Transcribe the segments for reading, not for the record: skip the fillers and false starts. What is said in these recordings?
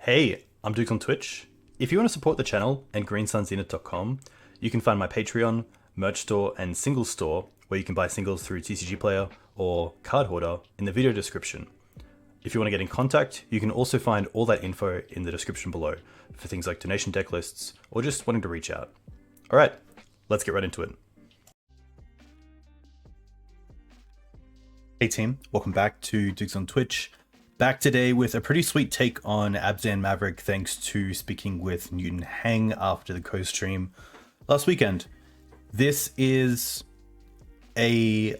Hey, I'm Dukes on Twitch. If you want to support the channel and greensunzenith.com, you can find my Patreon, merch store, and singles store where you can buy singles through TCG Player or Card Hoarder in the video description. If you want to get in contact, you can also find all that info in the description below for things like donation deck lists or just wanting to reach out. Alright, let's get right into it. Hey team, welcome back to Dukes on Twitch. Back today with a pretty sweet take on Abzan Maverick thanks to speaking with Newton Hang after the co-stream last weekend. This is a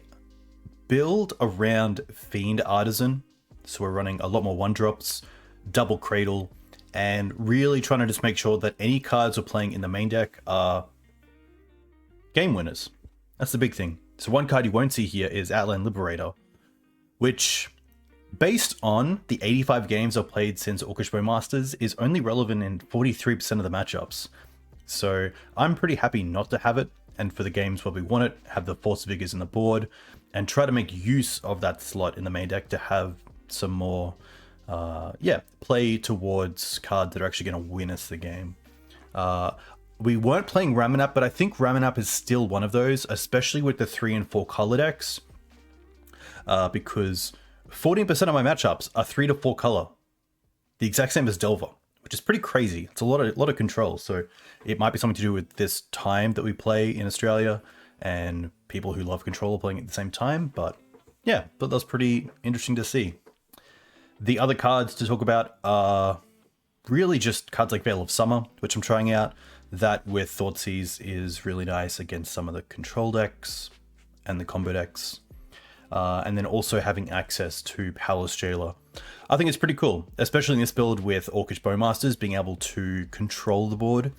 build around Fiend Artisan, so we're running a lot more 1-drops, double Cradle, and really trying to just make sure that any cards we're playing in the main deck are game winners. That's the big thing. So one card you won't see here is Outland Liberator, which, based on the 85 games I've played since Orcish Bowmasters, is only relevant in 43% of the matchups. So I'm pretty happy not to have it, and for the games where we want it, have the Force of Vigors in the board, and try to make use of that slot in the main deck to have some more, play towards cards that are actually going to win us the game. We weren't playing Ramunap, but I think Ramunap is still one of those, especially with the 3 and 4 color decks, because 14% of my matchups are 3 to 4 color, the exact same as Delver, which is pretty crazy. It's a lot of control, so it might be something to do with this time that we play in Australia, and people who love control are playing at the same time. But yeah, but that's pretty interesting to see. The other cards to talk about are really just cards like Veil of Summer, which I'm trying out. That with Thoughtseize is really nice against some of the control decks and the combo decks. And then also having access to Powerless Jailer. I think it's pretty cool, especially in this build with Orcish Bowmasters. Being able to control the board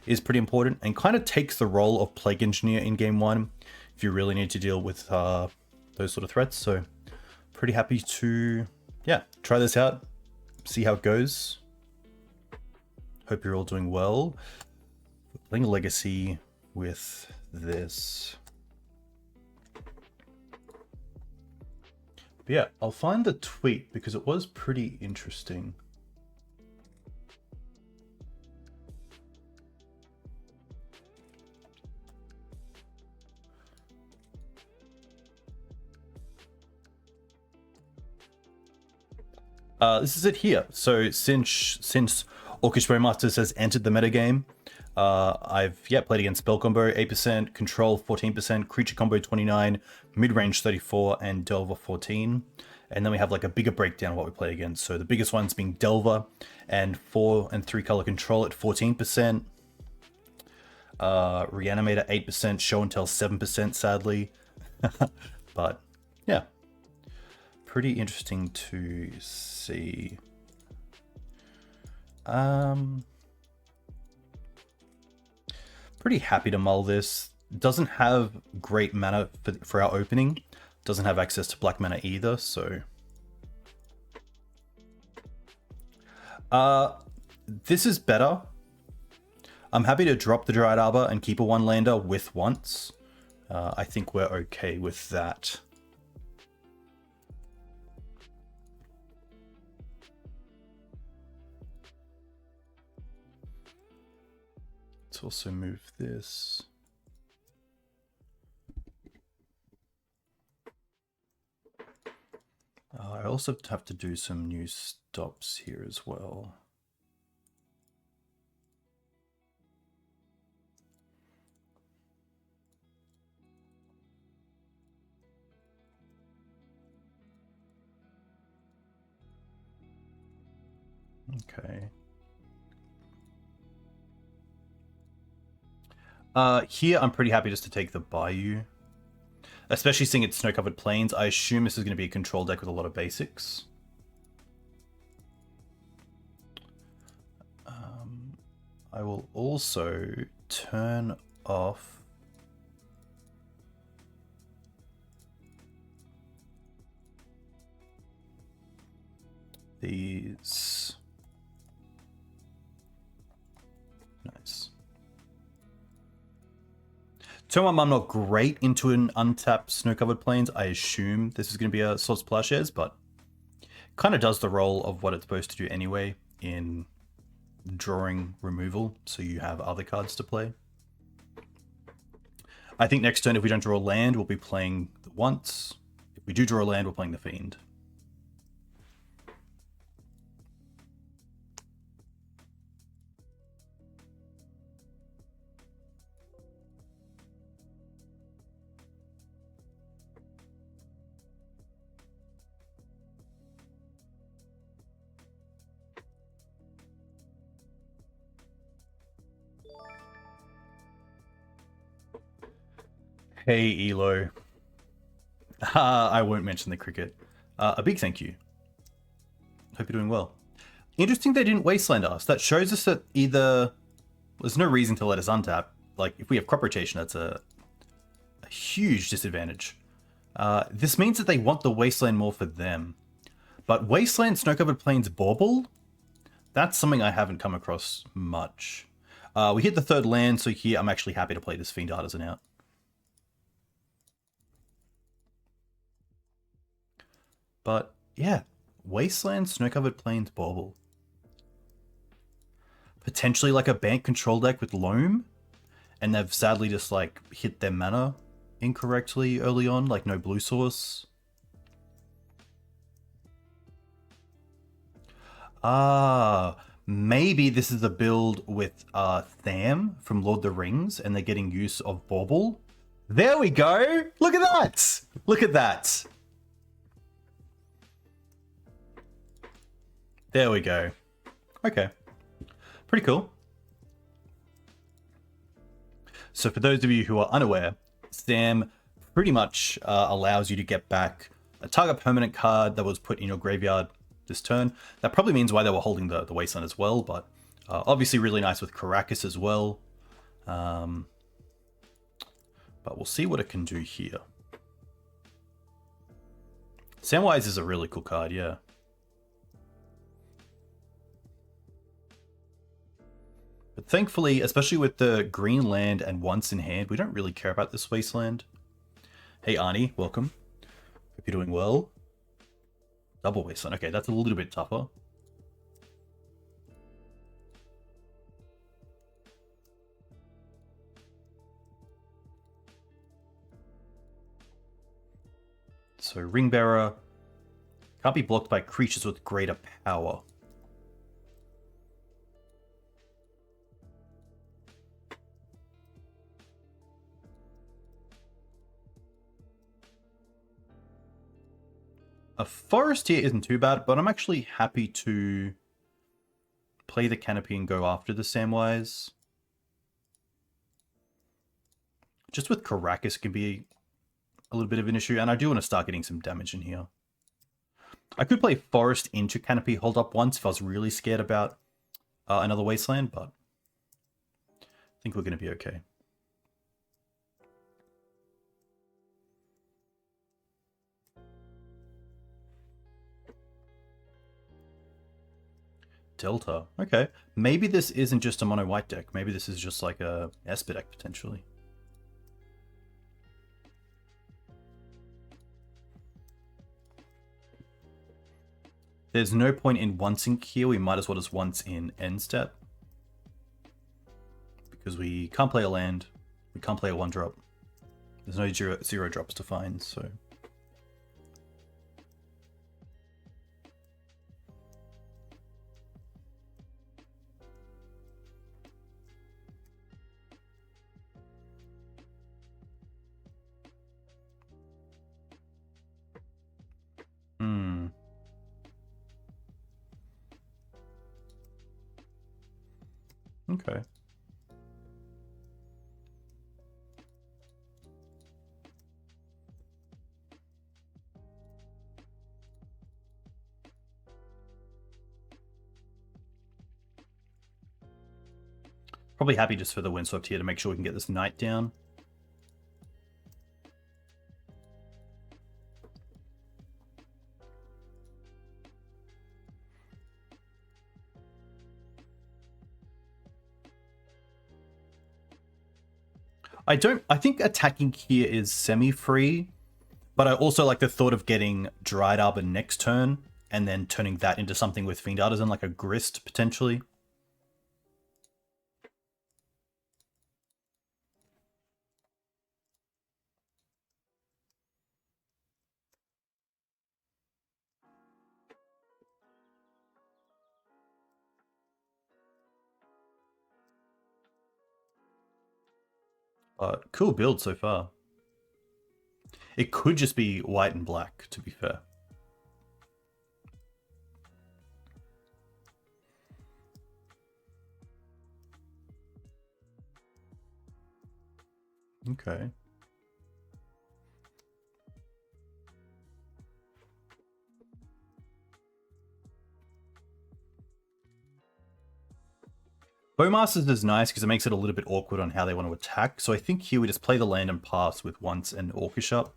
is pretty important and kind of takes the role of Plague Engineer in game 1 if you really need to deal with those sort of threats. So pretty happy to, try this out, see how it goes. Hope you're all doing well. Playing Legacy with this. But yeah, I'll find the tweet because it was pretty interesting. This is it here. So since Orcish Bowmasters has entered the metagame, I've played against Spell Combo 8%, Control 14%, Creature Combo 29%, Mid-Range 34%, and Delver 14%. And then we have like a bigger breakdown of what we play against. So the biggest ones being Delver and 4 and 3 color Control at 14%. Reanimator 8%, Show and Tell 7%, sadly. But yeah, pretty interesting to see. Pretty happy to mull this. Doesn't have great mana for our opening. Doesn't have access to black mana either, so... this is better. I'm happy to drop the Dryad Arbor and keep a 1-lander with once. I think we're okay with that. Let's also move this. I also have to do some new stops here as well. Okay. Here I'm pretty happy just to take the Bayou. Especially seeing it's snow-covered plains, I assume this is going to be a control deck with a lot of basics. I will also turn off these. Nice. Turn 1, I'm not great into an untapped snow-covered plains. I assume this is going to be a Swords Plowshares, but kind of does the role of what it's supposed to do anyway in drawing removal, so you have other cards to play. I think next turn, if we don't draw a land, we'll be playing the Once. If we do draw a land, we're playing the Fiend. Hey, Elo. I won't mention the cricket. A big thank you. Hope you're doing well. Interesting they didn't Wasteland us. That shows us that either there's no reason to let us untap. Like, if we have crop rotation, that's a huge disadvantage. This means that they want the Wasteland more for them. But Wasteland Snow-Covered Plains Bauble? That's something I haven't come across much. We hit the third land, so here I'm actually happy to play this Fiend Artisan out. But yeah, Wasteland Snow-Covered Plains Bauble. Potentially like a bank control deck with Loam, and they've sadly just like hit their mana incorrectly early on, like no blue source. Maybe this is a build with Tham from Lord of the Rings, and they're getting use of Bauble. There we go! Look at that! Look at that! There we go. Okay. Pretty cool. So for those of you who are unaware, Sam pretty much allows you to get back a target permanent card that was put in your graveyard this turn. That probably means why they were holding the Wasteland as well, but obviously really nice with Karakas as well. But we'll see what it can do here. Samwise is a really cool card, yeah. But thankfully, especially with the green land and Once in hand, we don't really care about this Wasteland. Hey Arnie, welcome. Hope you're doing well. Double Wasteland. Okay, that's a little bit tougher. So Ringbearer can't be blocked by creatures with greater power. A forest here isn't too bad, but I'm actually happy to play the Canopy and go after the Samwise. Just with Karakas can be a little bit of an issue, and I do want to start getting some damage in here. I could play forest into Canopy, hold up once if I was really scared about another Wasteland, but I think we're going to be okay. Delta. Okay. Maybe this isn't just a mono white deck. Maybe this is just like a Esper deck potentially. There's no point in oncing here. We might as well just once in end step. Because we can't play a land. We can't play a 1-drop. There's no zero drops to find, so... Okay. Probably happy just for the Windswept here to make sure we can get this knight down. I think attacking here is semi-free, but I also like the thought of getting Dryad Arbor next turn and then turning that into something with Fiend Artisan, like a Grist potentially. But cool build so far. It could just be white and black, to be fair. Okay. Bowmasters is nice because it makes it a little bit awkward on how they want to attack. So I think here we just play the land and pass with once and Orcish up.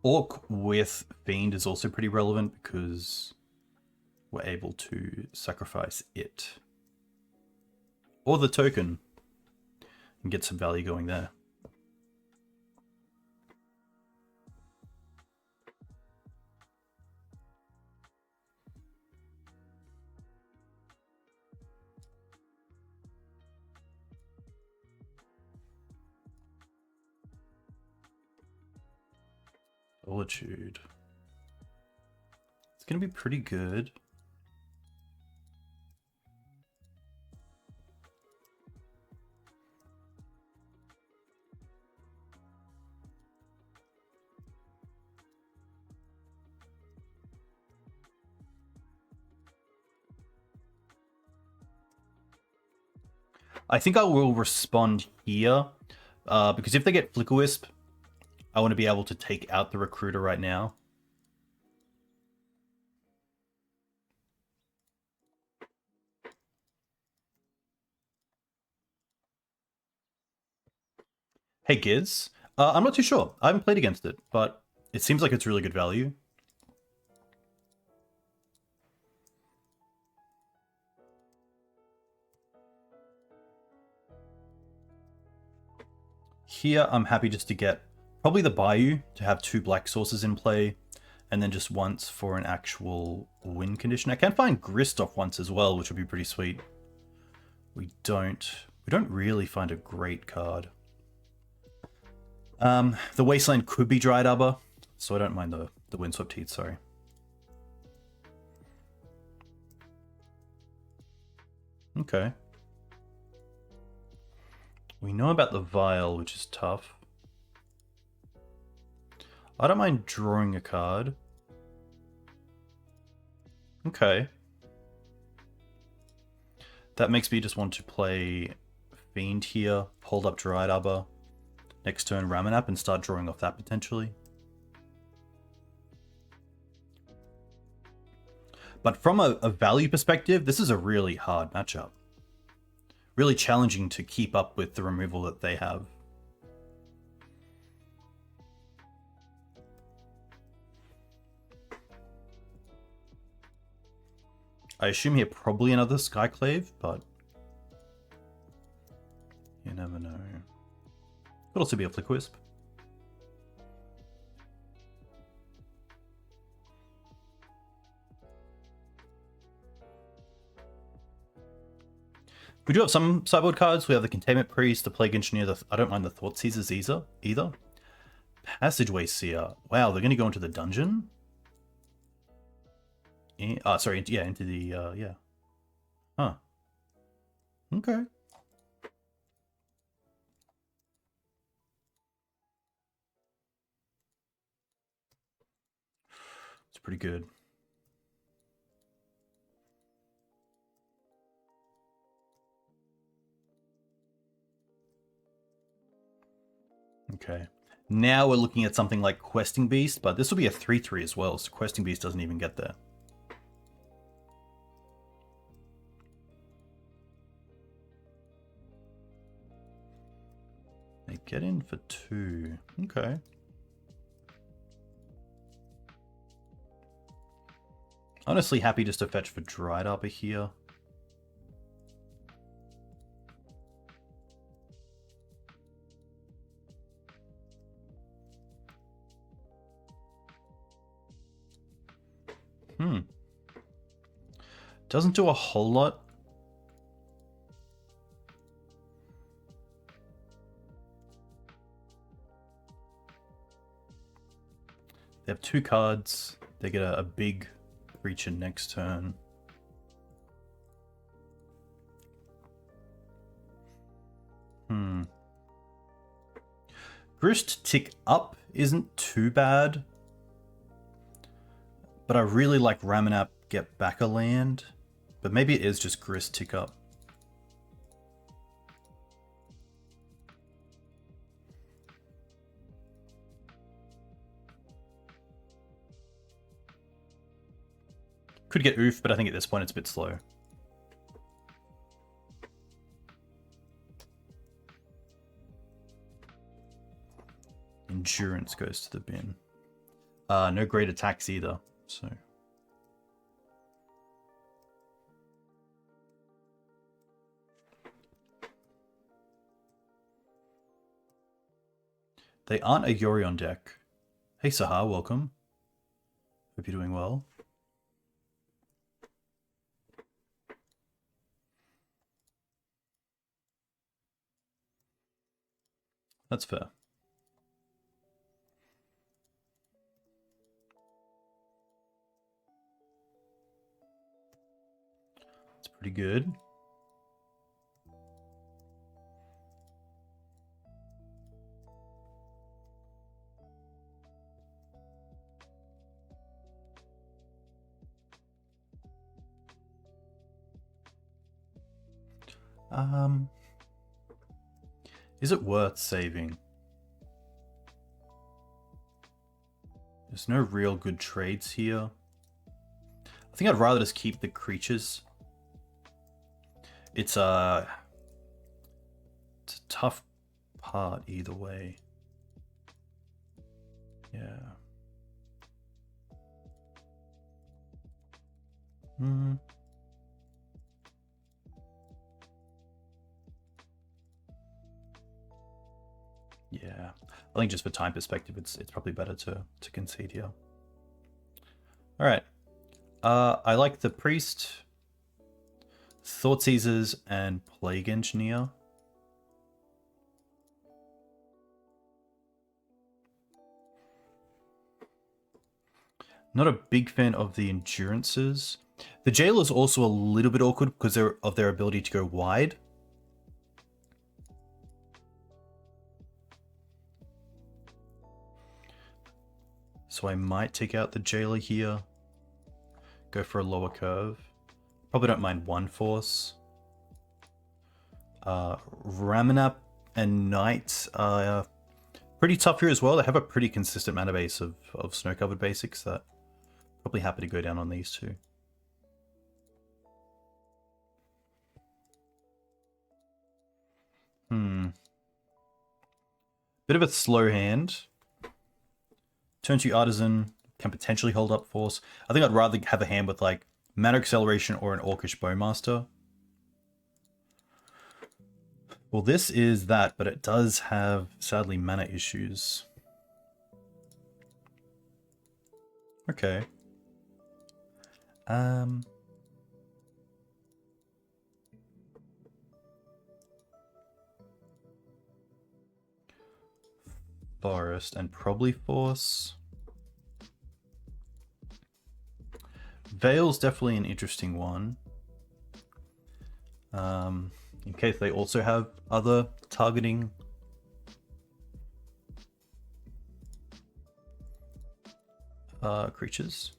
Orc with Fiend is also pretty relevant because we're able to sacrifice it. Or the token. And get some value going there. Solitude. It's going to be pretty good. I think I will respond here, because if they get Flicker Wisp, I want to be able to take out the Recruiter right now. Hey Giz, I'm not too sure. I haven't played against it, but it seems like it's really good value. Here, I'm happy just to get probably the Bayou to have 2 black sources in play, and then just once for an actual win condition. I can find Grist off once as well, which would be pretty sweet. We don't really find a great card. The Wasteland could be Dryad Arbor, so I don't mind the Windswept Heath, sorry. Okay. We know about the Vial, which is tough. I don't mind drawing a card. Okay. That makes me just want to play Fiend here, hold up Dryad Arbor, next turn Ramunap and start drawing off that potentially. But from a value perspective, this is a really hard matchup. Really challenging to keep up with the removal that they have. I assume here probably another Skyclave, but you never know. Could also be a Flick Wisp. We do have some sideboard cards. We have the Containment Priest, the Plague Engineer. I don't mind the Thought Seizers either. Passageway Seer. Wow, they're going to go into the dungeon? Sorry, yeah, into the, yeah. Huh. Okay. It's pretty good. Okay. Now we're looking at something like Questing Beast, but this will be a 3/3 as well, so Questing Beast doesn't even get there. They get in for 2. Okay. Honestly happy just to fetch for Dryad Arbor here. Doesn't do a whole lot. They have 2 cards. They get a big creature next turn. Grist tick up isn't too bad. But I really like Ramunap get back a land. But maybe it is just Grist tick up. Could get Ouphe, but I think at this point it's a bit slow. Endurance goes to the bin. No great attacks either, so... They aren't a Yorion deck. Hey Sahar, welcome. Hope you're doing well. That's fair. It's pretty good. Is it worth saving? There's no real good trades here. I think I'd rather just keep the creatures. It's a tough part either way. Yeah. Yeah, I think just for time perspective, it's probably better to concede here. All right, I like the Priest, Thoughtseizers, and Plague Engineer. Not a big fan of the Endurances. The Jailer is also a little bit awkward because of their ability to go wide. So I might take out the Jailer here. Go for a lower curve. Probably don't mind 1 force. Ramunap and Knight are pretty tough here as well. They have a pretty consistent mana base of snow-covered basics that probably happy to go down on these 2. Bit of a slow hand. Turn 2 Artisan can potentially hold up force. I think I'd rather have a hand with like Mana Acceleration or an Orcish Bowmaster. Well, this is that, but it does have, sadly, mana issues. Okay. Forest and probably Force. Veil's definitely an interesting one. In case they also have other targeting. Creatures.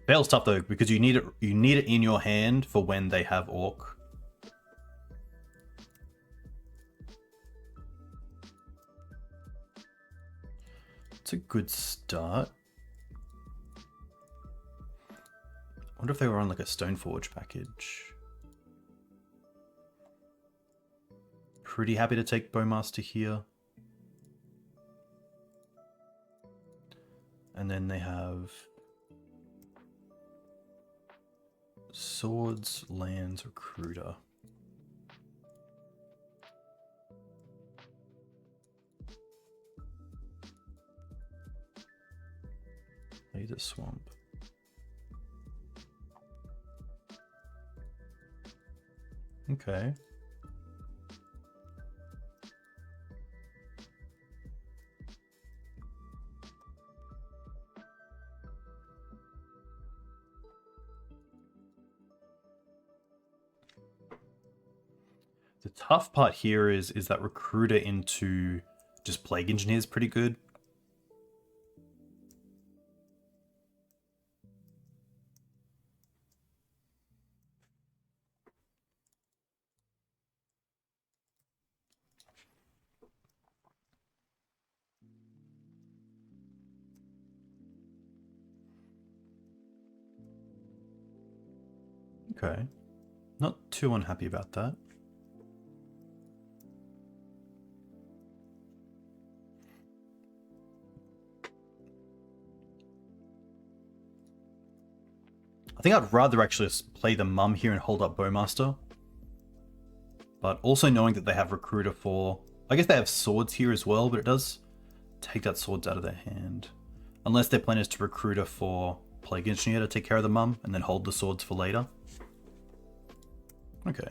Veil's tough though, because you need it in your hand for when they have Orc. It's a good start. I wonder if they were on like a Stoneforge package. Pretty happy to take Bowmaster here. And then they have Swords, Lands, Recruiter. Play the Swamp. Okay. The tough part here is that Recruiter into just Plague Engineer is pretty good. Okay. Not too unhappy about that. I think I'd rather actually just play the Mum here and hold up Bowmaster. But also knowing that they have Recruiter for... I guess they have Swords here as well, but it does take that Swords out of their hand. Unless their plan is to Recruiter for Plague Engineer to take care of the Mum and then hold the Swords for later. Okay.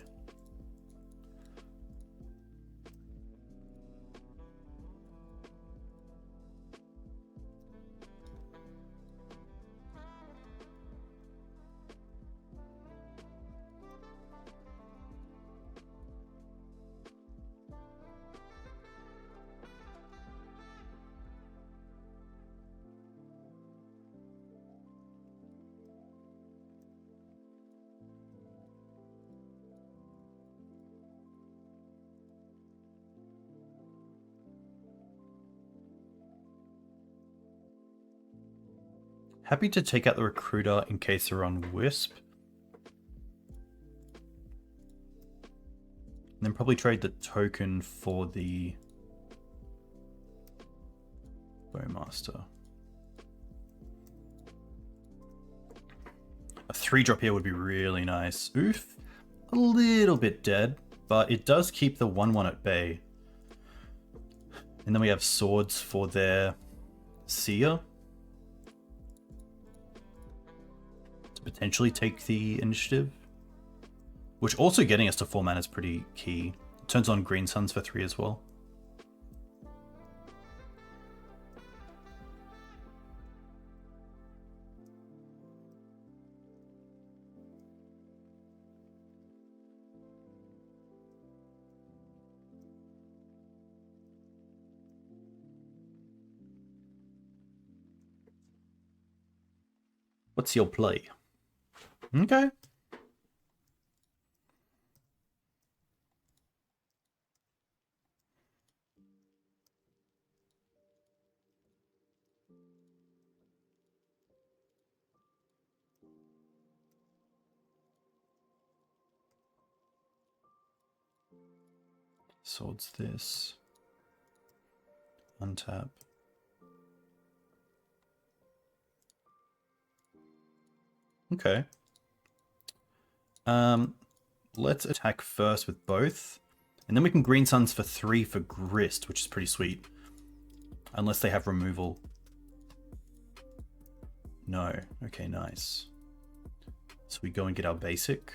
Happy to take out the Recruiter in case they're on Wisp. And then probably trade the token for the Bowmaster. A 3-drop here would be really nice. Ouphe, a little bit dead, but it does keep the 1/1 at bay. And then we have Swords for their Seer. Potentially take the initiative, which also getting us to 4 mana is pretty key. It turns on Green Suns for 3 as well. What's your play? Okay. Swords this. Untap. Okay. Let's attack first with both. And then we can Green Suns for 3 for Grist, which is pretty sweet. Unless they have removal. No. Okay, nice. So we go and get our basic.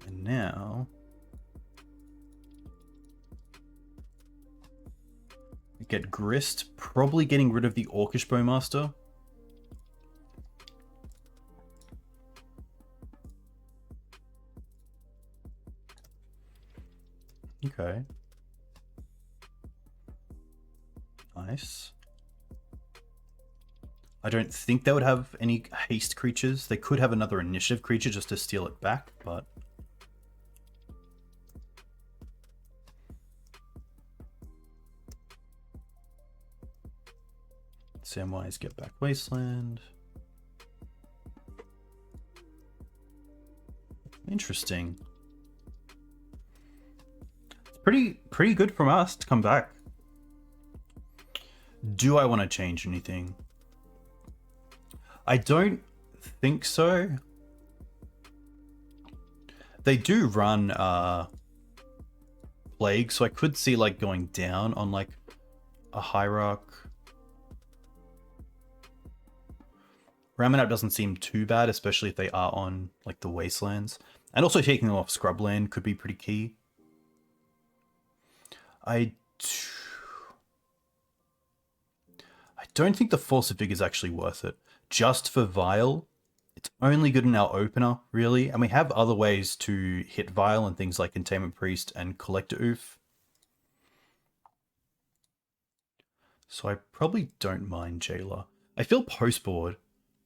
And now... we get Grist, probably getting rid of the Orcish Bowmaster. Okay. Nice. I don't think they would have any haste creatures. They could have another initiative creature just to steal it back, but... Samwise get back Wasteland. Interesting. Pretty good from us to come back. Do I want to change anything? I don't think so. They do run Plague, so I could see like going down on like a Hierarch. Ramunap doesn't seem too bad, especially if they are on like the Wastelands. And also taking them off Scrubland could be pretty key. I don't think the Force of Vigor is actually worth it. Just for Vile, It's only good in our opener, really, and we have other ways to hit Vile and things like Containment Priest and Collector Ouphe. So I probably don't mind Jailer. I feel post-board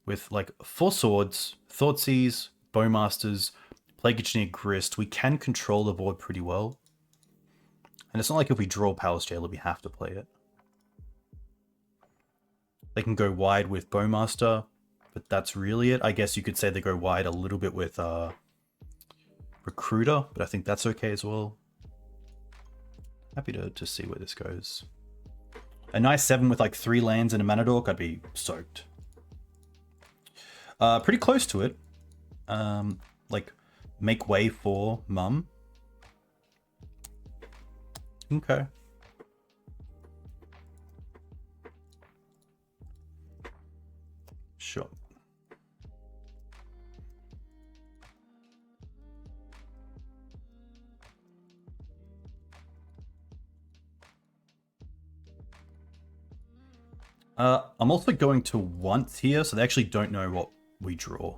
with like 4 swords, Thoughtseize, Bowmasters, Plague Engineer, Grist. We can control the board pretty well. And it's not like if we draw Palace Jailer, we have to play it. They can go wide with Bowmaster, but that's really it. I guess you could say they go wide a little bit with Recruiter, but I think that's okay as well. Happy to see where this goes. A nice 7 with like 3 lands and a Mana Dork, I'd be soaked. Pretty close to it. Like, make way for Mum. Okay. Sure. I'm also going to once here, so they actually don't know what we draw.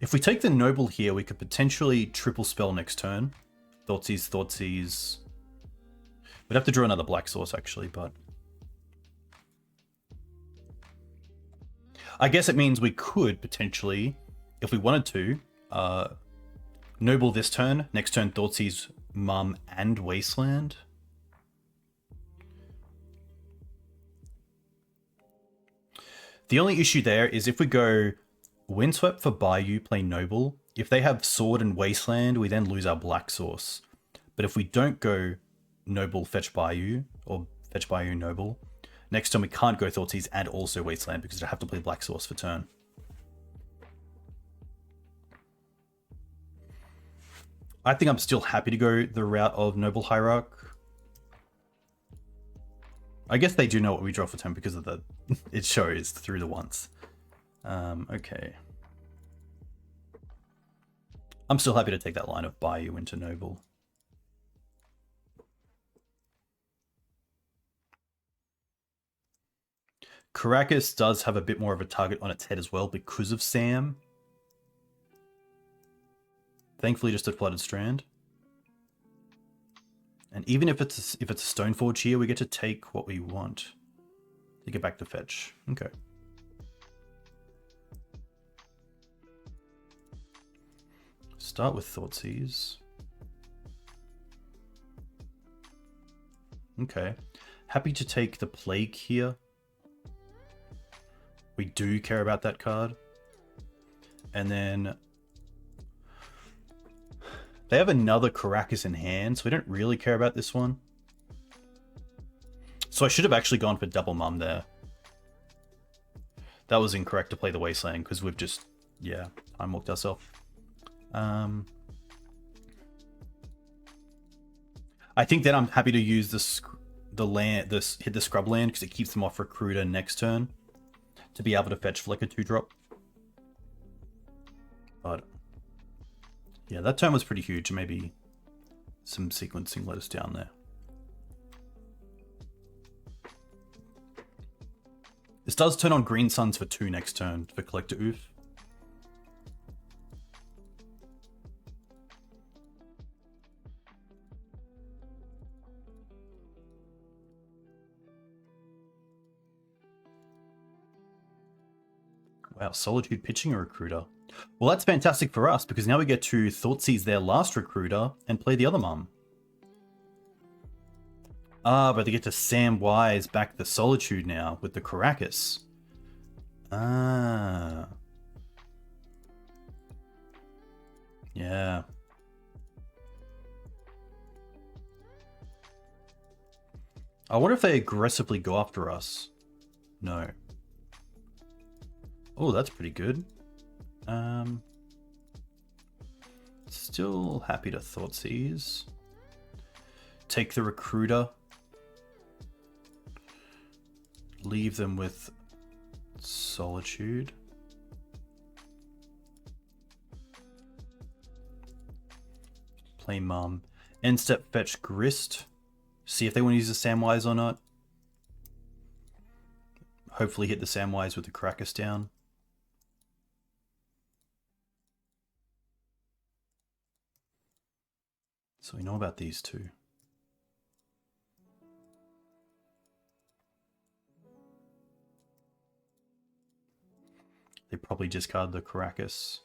If we take the Noble here, we could potentially triple spell next turn. Thoughtseize, Thoughtseize. We'd have to draw another black source, actually, but... I guess it means we could, potentially, if we wanted to, Noble this turn, next turn Thoughtseize, Mum, and Wasteland. The only issue there is if we go Windswept for Bayou, play Noble, if they have Sword and Wasteland, we then lose our black source. But if we don't go Noble, fetch Bayou, or fetch Bayou, Noble, next turn we can't go Thoughtseize and also Wasteland because I have to play black source for turn. I think I'm still happy to go the route of Noble Hierarch. I guess they do know what we draw for turn because of the... it shows through the once. Okay. I'm still happy to take that line of Bayou into Noble. Karakas does have a bit more of a target on its head as well because of Sam. Thankfully, just a Flooded Strand. And even if it's a Stoneforge here, we get to take what we want. To get back to fetch. Okay. Start with Thoughtseize. Okay. Happy to take the Plague here. We do care about that card. And then... they have another Karakas in hand, so we don't really care about this one. So I should have actually gone for double Mum there. That was incorrect to play the Wasteland, because we've just, yeah, time walked ourselves. I think that I'm happy to use hit the Scrubland, because it keeps them off Recruiter next turn, to be able to fetch for like a 2-drop. But... yeah, that turn was pretty huge. Maybe some sequencing let us down there. This does turn on Green Suns for 2 next turn for Collector Ouphe. Wow, Solitude pitching a Recruiter. Well, that's fantastic for us, because now we get to Thoughtseize their last Recruiter and play the other Mum. Ah, but they get to Sam Wise back the Solitude now with the Karakas. Ah. Yeah. I wonder if they aggressively go after us. No. Oh, that's pretty good. Still happy to Thoughtseize. Take the Recruiter. Leave them with Solitude. Play Mum. End step fetch Grist. See if they want to use the Samwise or not. Hopefully hit the Samwise with the Karakas down. So we know about these two. They probably discard the Karakas.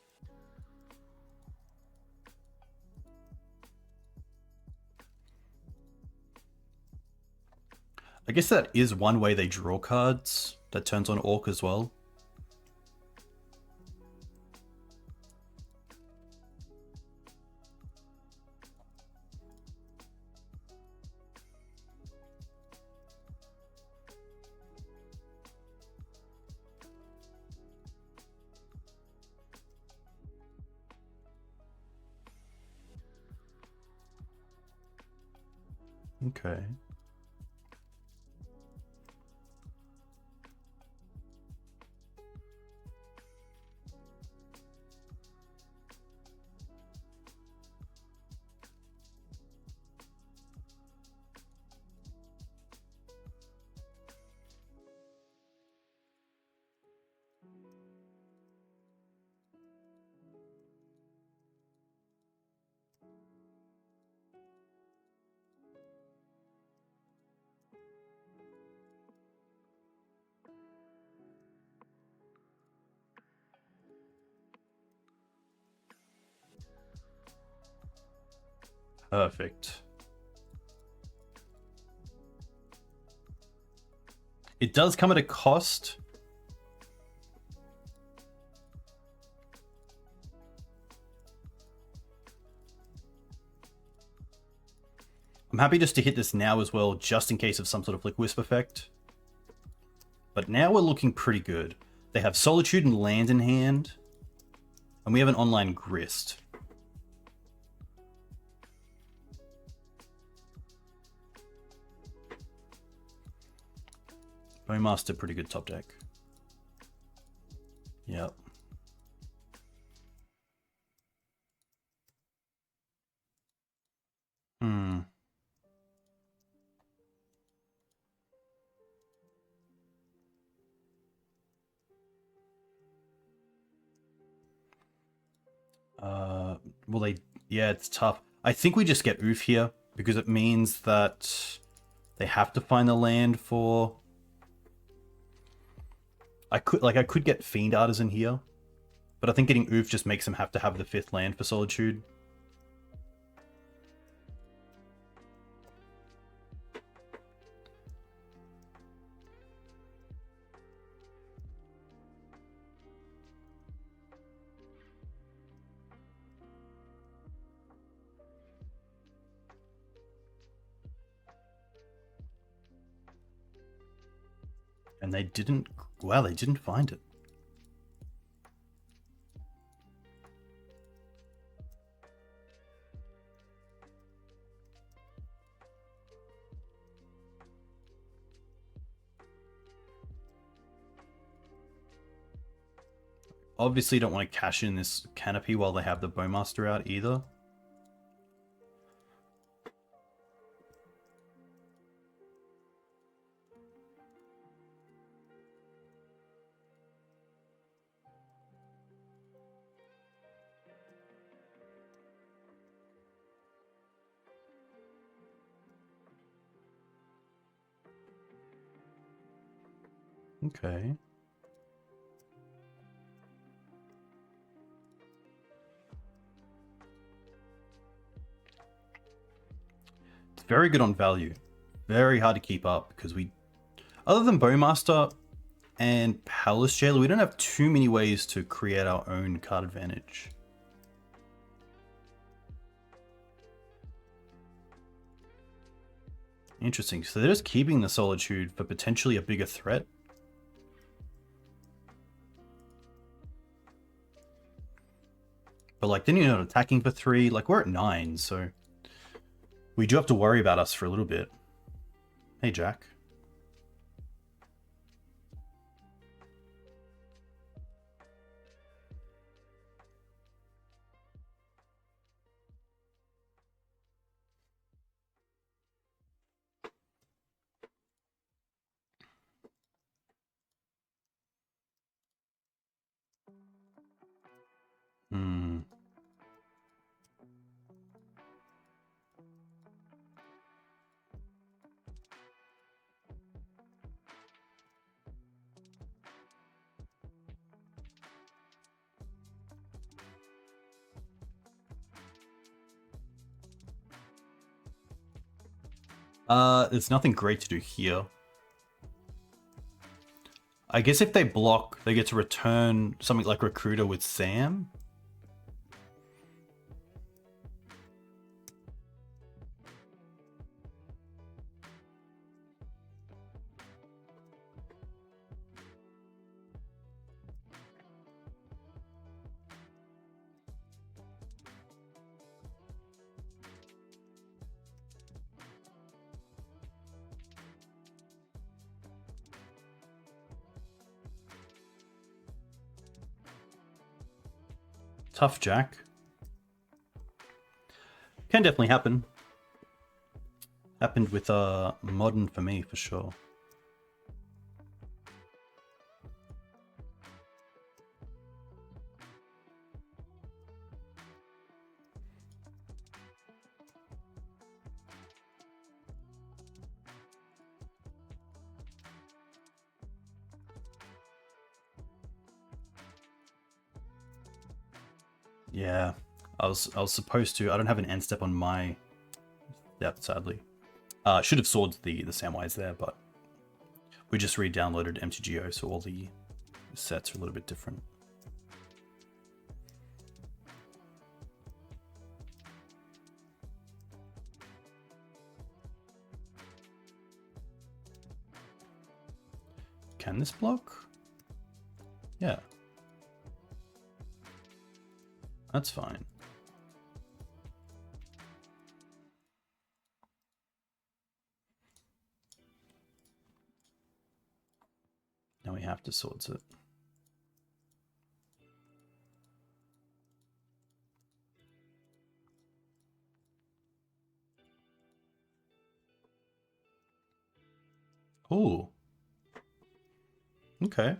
I guess that is one way they draw cards. That turns on Orc as well. Okay. Perfect. It does come at a cost. I'm happy just to hit this now as well, just in case of some sort of Flick Wisp effect. But now we're looking pretty good. They have Solitude and Land in hand. And we have an online Grist. Bowmaster, pretty good top deck. Yep. Well, yeah, it's tough. I think we just get Ouphe here, because it means that they have to find the land for... I could get Fiend Artisan here, but I think getting Ouphe just makes them have to have the 5th land for Solitude. And they didn't... Wow, they didn't find it. Obviously don't want to cash in this Canopy while they have the Bowmaster out either. Okay. It's very good on value. Very hard to keep up because we... Other than Bowmaster and Palace Jailer, we don't have too many ways to create our own card advantage. Interesting. So they're just keeping the Solitude for potentially a bigger threat. But like, then you're not attacking for 3. Like, we're at 9, so we do have to worry about us for a little bit. Hey, Jack. There's nothing great to do here. I guess if they block, they get to return something like Recruiter with Sam. Tough Jack. Can definitely happen. Happened with Modern for me, for sure. Yeah, I was supposed to. I don't have an end step on my step, sadly. Should have swords the Samwise there, but we just re-downloaded MTGO, so all the sets are a little bit different. Can this block? Yeah. That's fine. Now we have to swords it. Oh. Okay.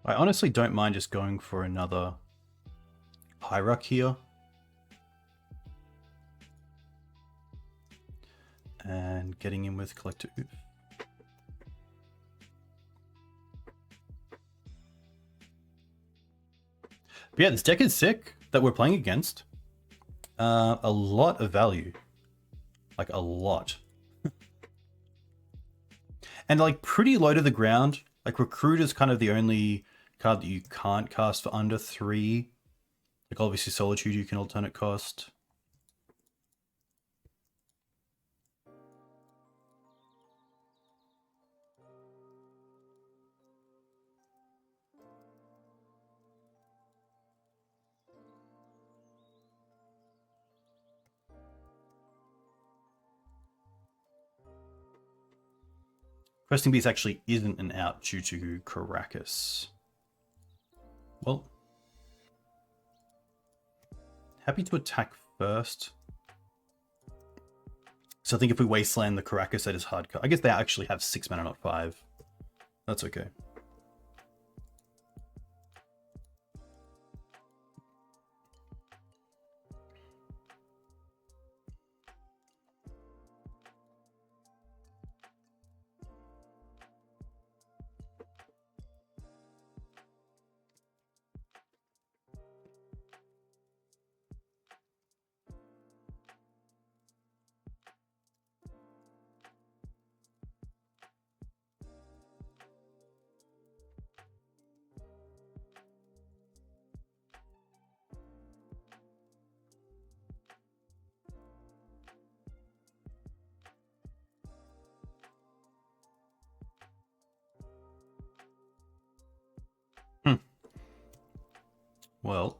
I honestly don't mind just going for another Hierarch here. And getting in with Collector Ouphe. But yeah, this deck is sick that we're playing against. A lot of value. Like, a lot. And, like, pretty low to the ground. Like, Recruit is kind of the only card that you can't cast for under 3. Like, obviously, Solitude you can alternate cost. Questing Beast actually isn't an out due to Karakas. Well, happy to attack first. So I think if we Wasteland the Karakas set is hard. I guess they actually have 6 mana, not 5. That's okay. Well,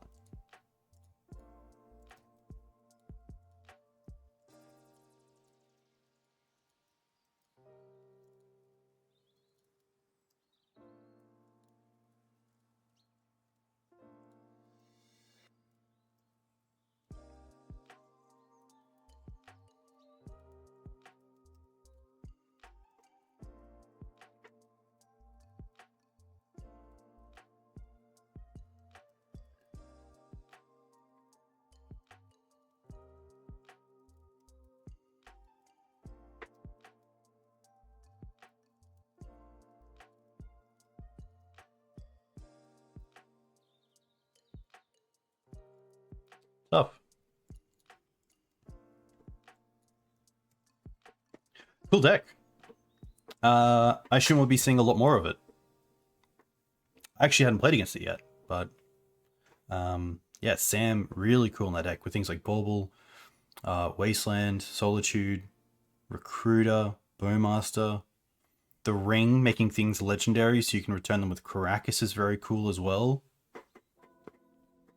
tough. Cool deck. I assume we'll be seeing a lot more of it. I actually hadn't played against it yet, but yeah, Sam, really cool in that deck with things like Bauble, Wasteland, Solitude, Recruiter, Bowmaster. The Ring, making things legendary so you can return them with Karakas is very cool as well.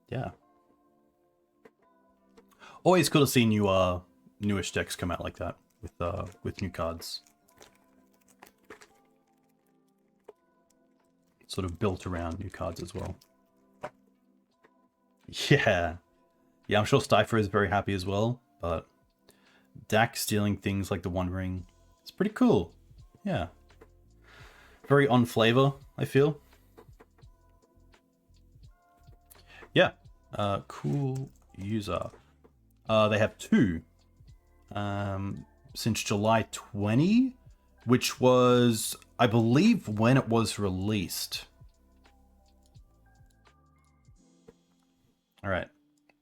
Yeah. Always cool to see new newish decks come out like that with new cards. Sort of built around new cards as well. Yeah. Yeah, I'm sure Styfer is very happy as well, but Dax stealing things like the One Ring, it's pretty cool. Yeah. Very on flavor, I feel. Yeah. Cool user. They have two. Since July 20, which was, I believe, when it was released. Alright.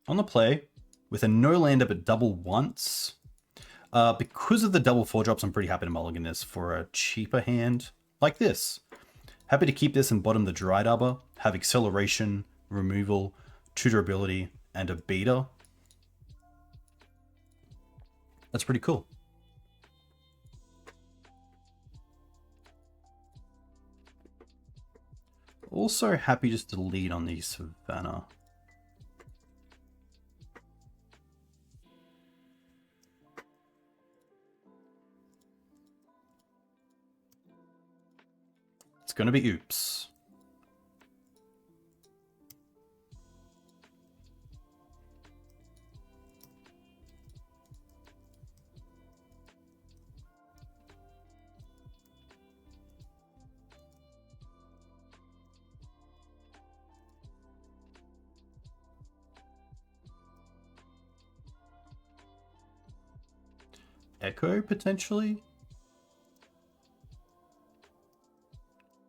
On the play, with a no lander but double once. Because of the double 4-drops, I'm pretty happy to mulligan this for a cheaper hand like this. Happy to keep this and bottom the Dryad Arbor, have acceleration, removal, tutor ability, and a beater. That's pretty cool. Also happy just to lead on the Savannah. It's going to be Ouphe. Echo, potentially?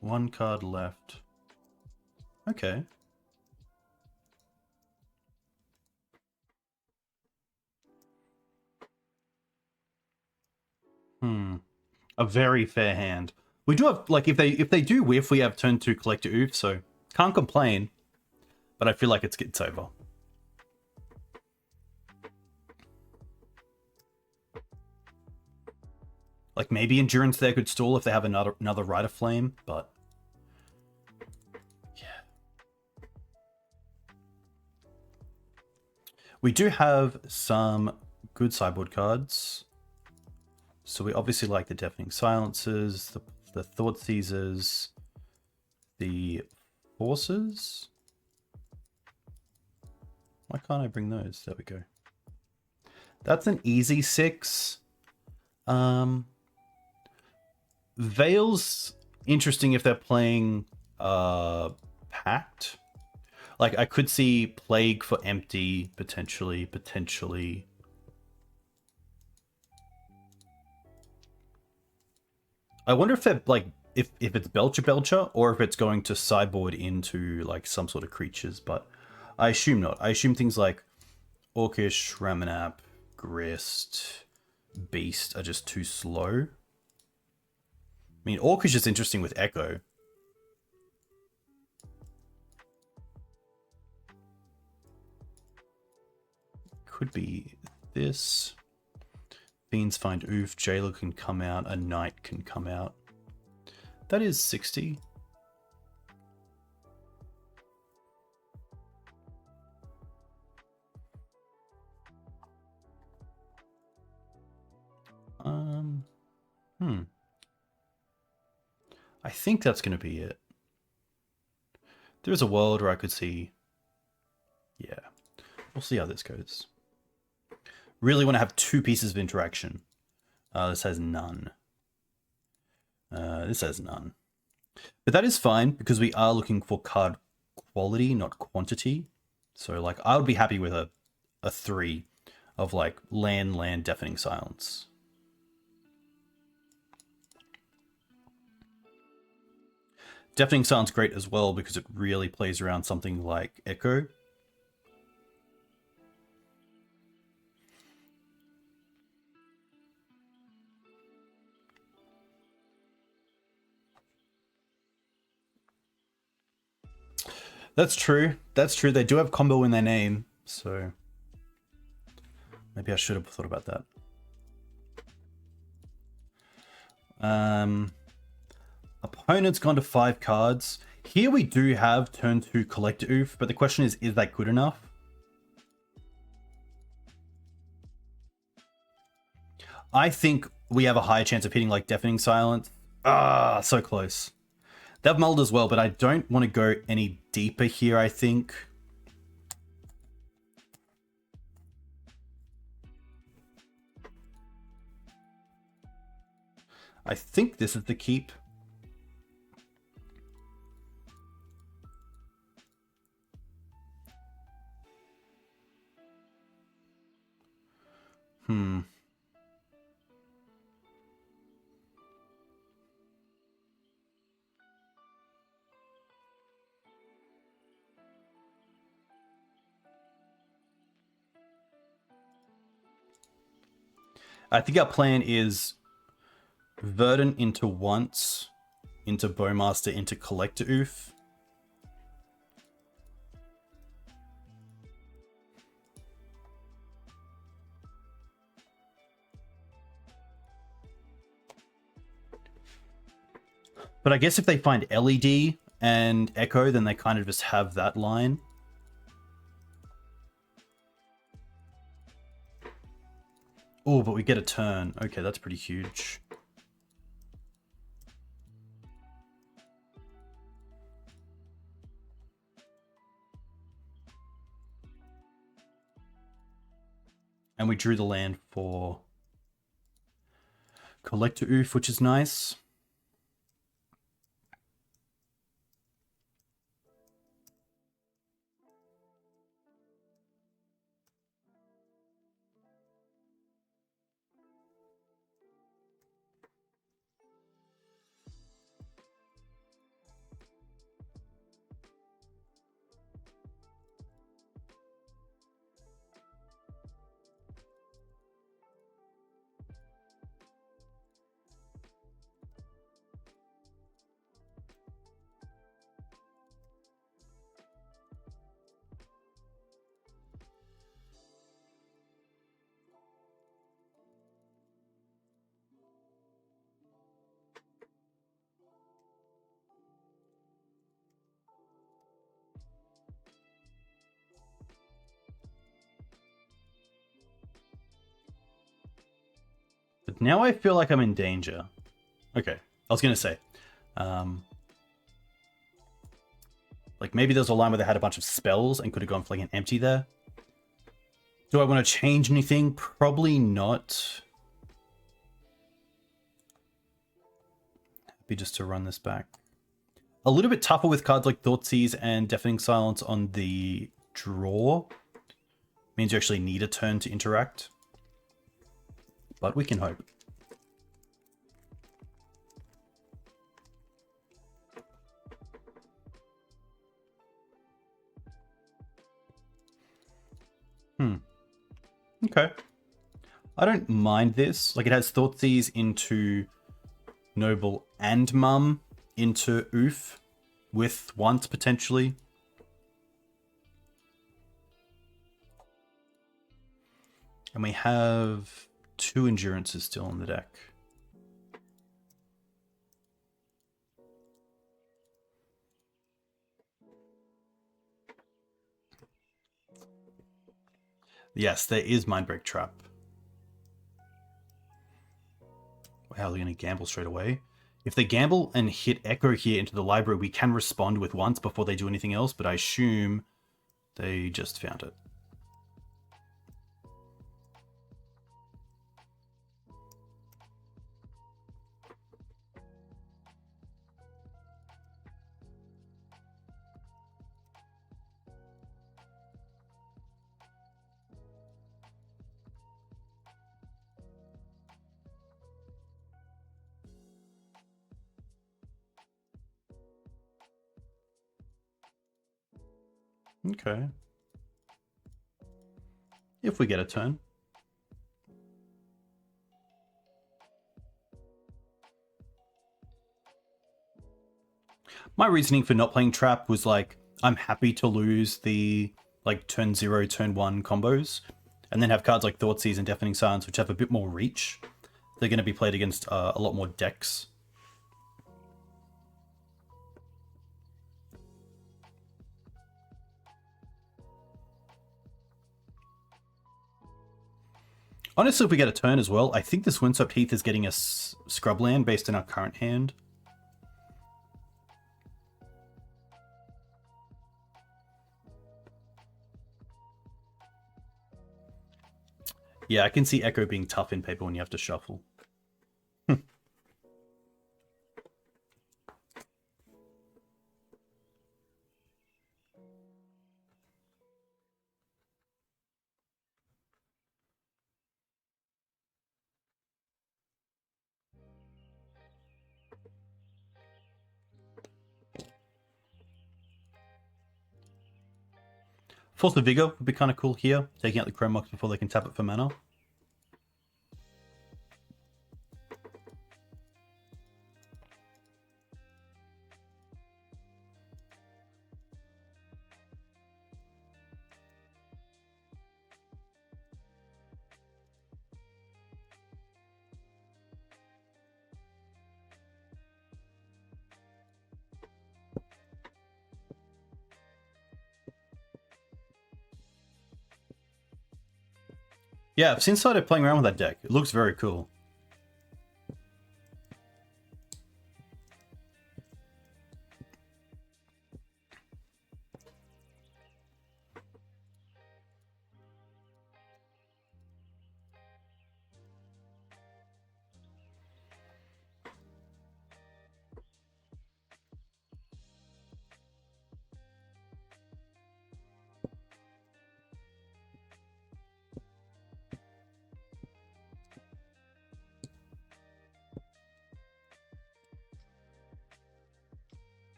One card left. Okay. A very fair hand. We do have, like, if they do whiff, we have turn 2 Collector Ouphe, so can't complain. But I feel like it's over. Like, maybe Endurance there could stall if they have another Rite of Flame, but yeah. We do have some good sideboard cards. So we obviously like the Deafening Silences, the Thought Seizers, the Forces. Why can't I bring those? There we go. That's an easy 6. Veil's interesting if they're playing Pact. Like, I could see Plague for empty, potentially. I wonder if they're, like, if it's Belcher, or if it's going to sideboard into, like, some sort of creatures, but I assume not. I assume things like Orcish, Ramunap, Grist, Beast are just too slow. I mean, Orcish is interesting with Echo. Could be this. Fiends find Ouphe, Jailer can come out, a Knight can come out. That is 60. think that's going to be it. There's a world where I could see... Yeah. We'll see how this goes. Really want to have 2 pieces of interaction. This has none. This has none. But that is fine, because we are looking for card quality, not quantity. So, like, I would be happy with a 3 of, like, land, Deafening Silence. Deafening Silence great as well, because it really plays around something like Echo. That's true. That's true. They do have combo in their name, so maybe I should have thought about that. Opponent's gone to 5 cards. Here we do have turn 2 Collector Ouphe, but the question is that good enough? I think we have a higher chance of hitting like Deafening Silence. Ah, so close. They've mulled as well, but I don't want to go any deeper here, I think. I think this is the keep. I think our plan is Verdant into once, into Bowmaster, into Collector Ouphe. But I guess if they find LED and Echo, then they kind of just have that line. Oh, but we get a turn. Okay, that's pretty huge. And we drew the land for Collector Ouphe, which is nice. But now I feel like I'm in danger. Okay, I was going to say. Like maybe there's a line where they had a bunch of spells and could have gone for like an empty there. Do I want to change anything? Probably not. Happy just to run this back. A little bit tougher with cards like Thoughtseize and Deafening Silence on the draw. Means you actually need a turn to interact. But we can hope. Okay. I don't mind this. Like, it has Thoughtseize into Noble and Mum into Ouphe with once, potentially. And we have 2 Endurances still on the deck. Yes, there is Mindbreak Trap. Wow, they're going to gamble straight away. If they gamble and hit Echo here into the library, we can respond with once before they do anything else, but I assume they just found it. Okay. If we get a turn. My reasoning for not playing Trap was like, I'm happy to lose the like turn 0, turn 1 combos, and then have cards like Thoughtseize and Deafening Silence, which have a bit more reach. They're going to be played against a lot more decks. Honestly, if we get a turn as well, I think this Windswept Heath is getting us Scrubland based on our current hand. Yeah, I can see Echo being tough in paper when you have to shuffle. Force of Vigor would be kind of cool here, taking out the Chrome Mox before they can tap it for mana. Yeah, I've since started playing around with that deck. It looks very cool.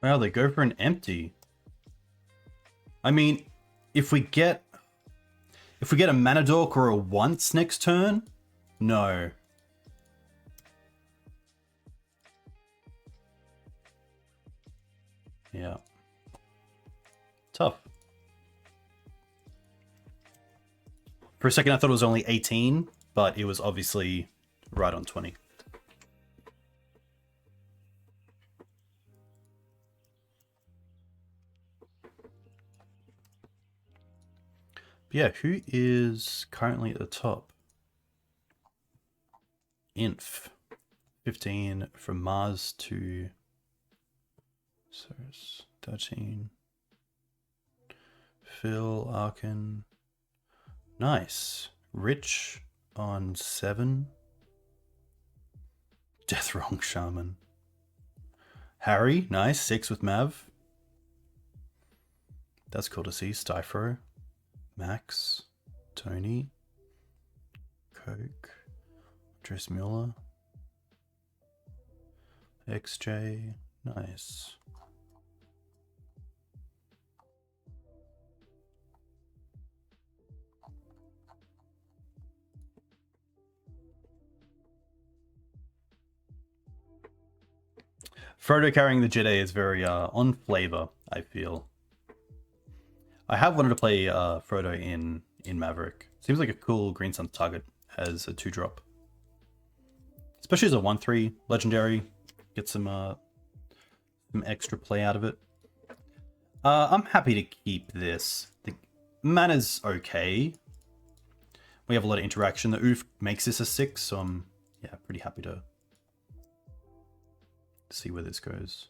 Wow, they go for an empty. I mean, if we get a Mana Dork or a once next turn, no. Yeah. Tough. For a second I thought it was only 18, but it was obviously right on 20. Yeah, who is currently at the top? Inf. 15 from Mars to Ceres. 13. Phil, Arkin. Nice. Rich on 7. Deathrong Shaman. Harry, nice. 6 with Mav. That's cool to see. Styfro. Max, Tony, Coke, Dress Mueller, XJ, nice. Frodo carrying the Jedi is very on flavor, I feel. I have wanted to play Frodo in Maverick. Seems like a cool Green Sun target as a 2-drop. Especially as a 1/3 legendary. Get some extra play out of it. I'm happy to keep this. The mana's okay. We have a lot of interaction. The Ouphe makes this a 6, so I'm pretty happy to see where this goes.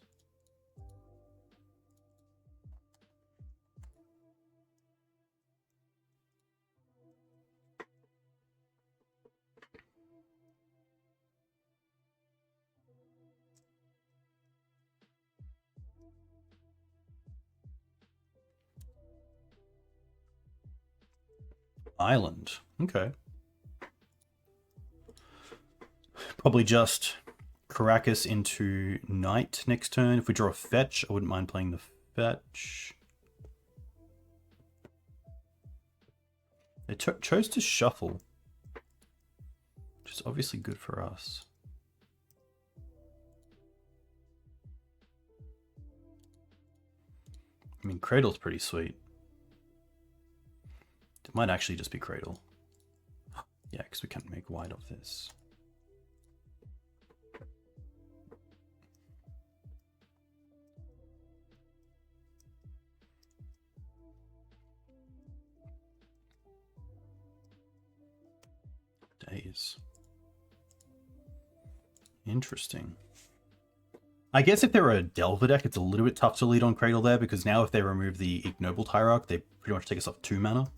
Island. Okay. Probably just Karakas into Knight next turn. If we draw a fetch, I wouldn't mind playing the fetch. They chose to shuffle, which is obviously good for us. I mean, Cradle's pretty sweet. It might actually just be Cradle. Yeah, because we can't make white of this. Days. Interesting. I guess if they're a Delver deck, it's a little bit tough to lead on Cradle there, because now if they remove the Ignoble Hierarch, they pretty much take us off 2 mana.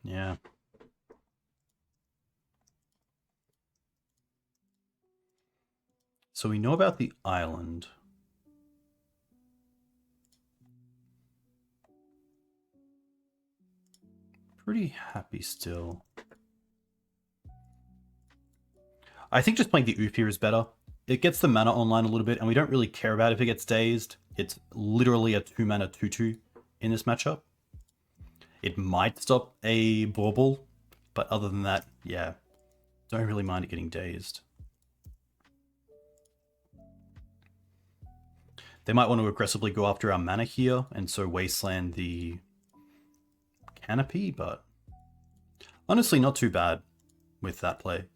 Yeah. So we know about the island. Pretty happy still. I think just playing the Ouphe here is better. It gets the mana online a little bit, and we don't really care about if it gets dazed. It's literally a 2 mana 2/2 in this matchup. It might stop a Bauble, but other than that, yeah, don't really mind it getting dazed. They might want to aggressively go after our mana here, and so Wasteland the Canopy, but honestly not too bad with that play.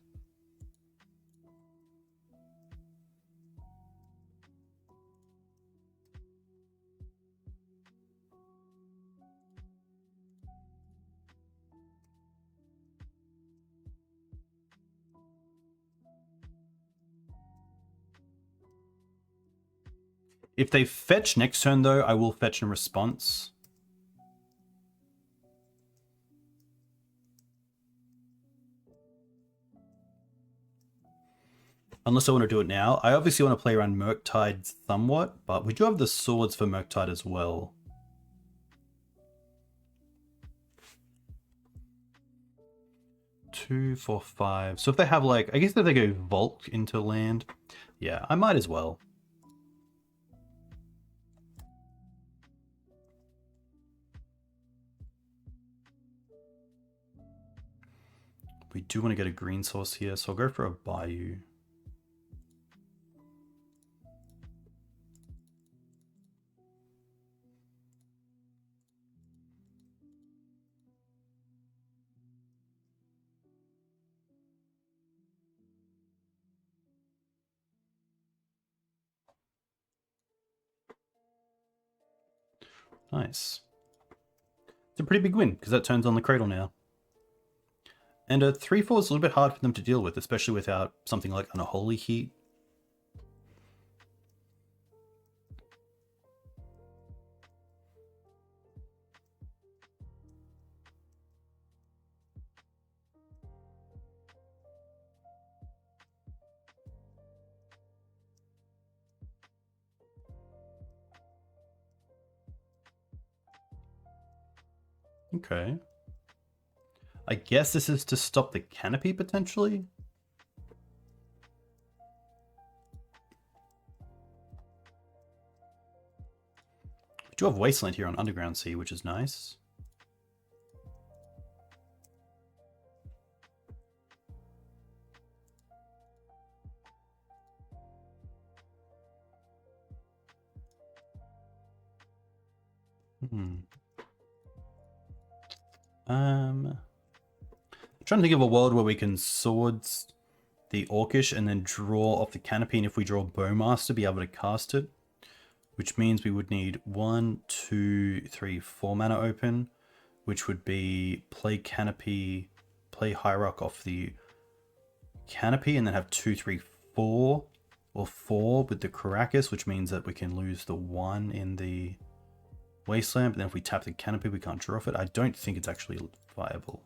If they fetch next turn, though, I will fetch in response. Unless I want to do it now. I obviously want to play around Murktide somewhat, but we do have the swords for Murktide as well. Two, 4, 5. So if they have like, I guess if they go Vault into land, yeah, I might as well. We do want to get a green source here, so I'll go for a Bayou. Nice. It's a pretty big win, because that turns on the Cradle now. And a 3/4 is a little bit hard for them to deal with, especially without something like Unholy Heat. Okay. I guess this is to stop the Canopy, potentially? We do have Wasteland here on Underground Sea, which is nice. Trying to think of a world where we can swords the Orcish and then draw off the canopy, and if we draw Bowmaster, be able to cast it. Which means we would need 1, 2, 3, 4 mana open, which would be play Canopy, play Hierarch off the Canopy, and then have 2, 3, 4, or 4 with the Karakas, which means that we can lose the 1 in the Wasteland, but then if we tap the Canopy, we can't draw off it. I don't think it's actually viable.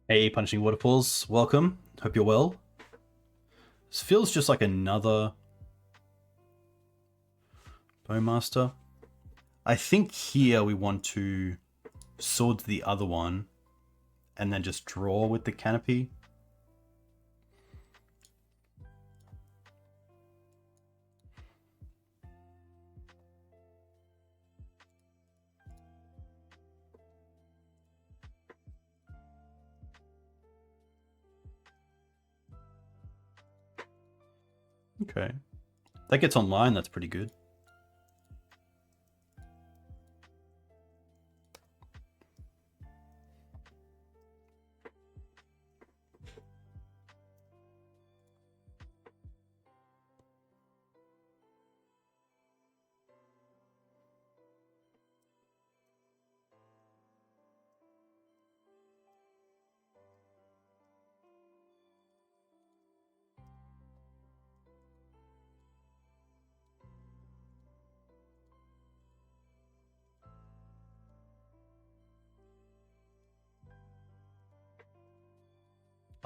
Hey, Punishing Waterfalls, welcome. Hope you're well. This feels just like another Bowmaster. I think here we want to sword the other one and then just draw with the Canopy. Okay. That gets online, that's pretty good.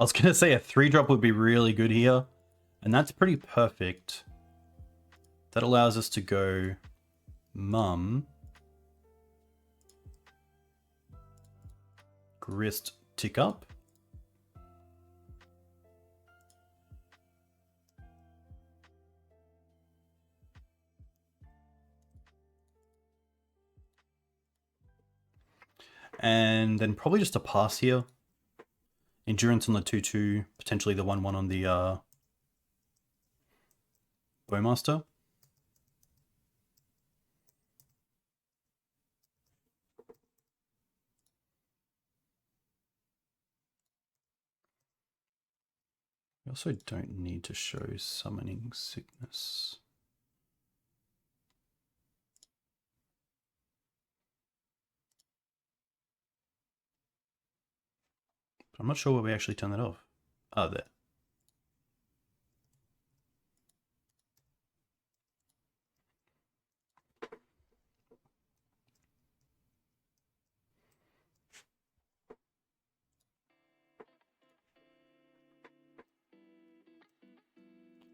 I was gonna say a 3-drop would be really good here, and that's pretty perfect. That allows us to go Mum, Grist, tick up. And then probably just a pass here. Endurance on the 2/2, potentially the 1/1 on the Bowmaster. We also don't need to show Summoning Sickness. But I'm not sure where we actually turn that off. Oh, there.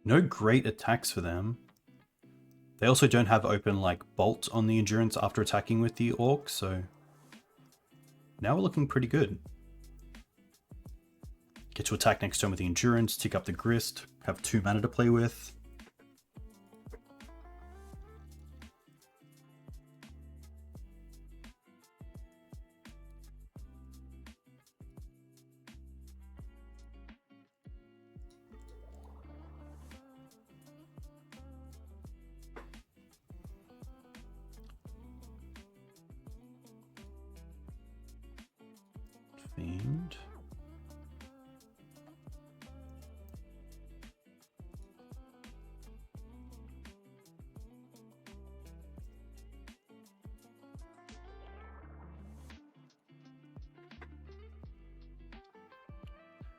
No great attacks for them. They also don't have open like Bolt on the Endurance after attacking with the Orc, so now we're looking pretty good. Get to attack next turn with the Endurance, tick up the Grist, have 2 mana to play with. Fiend.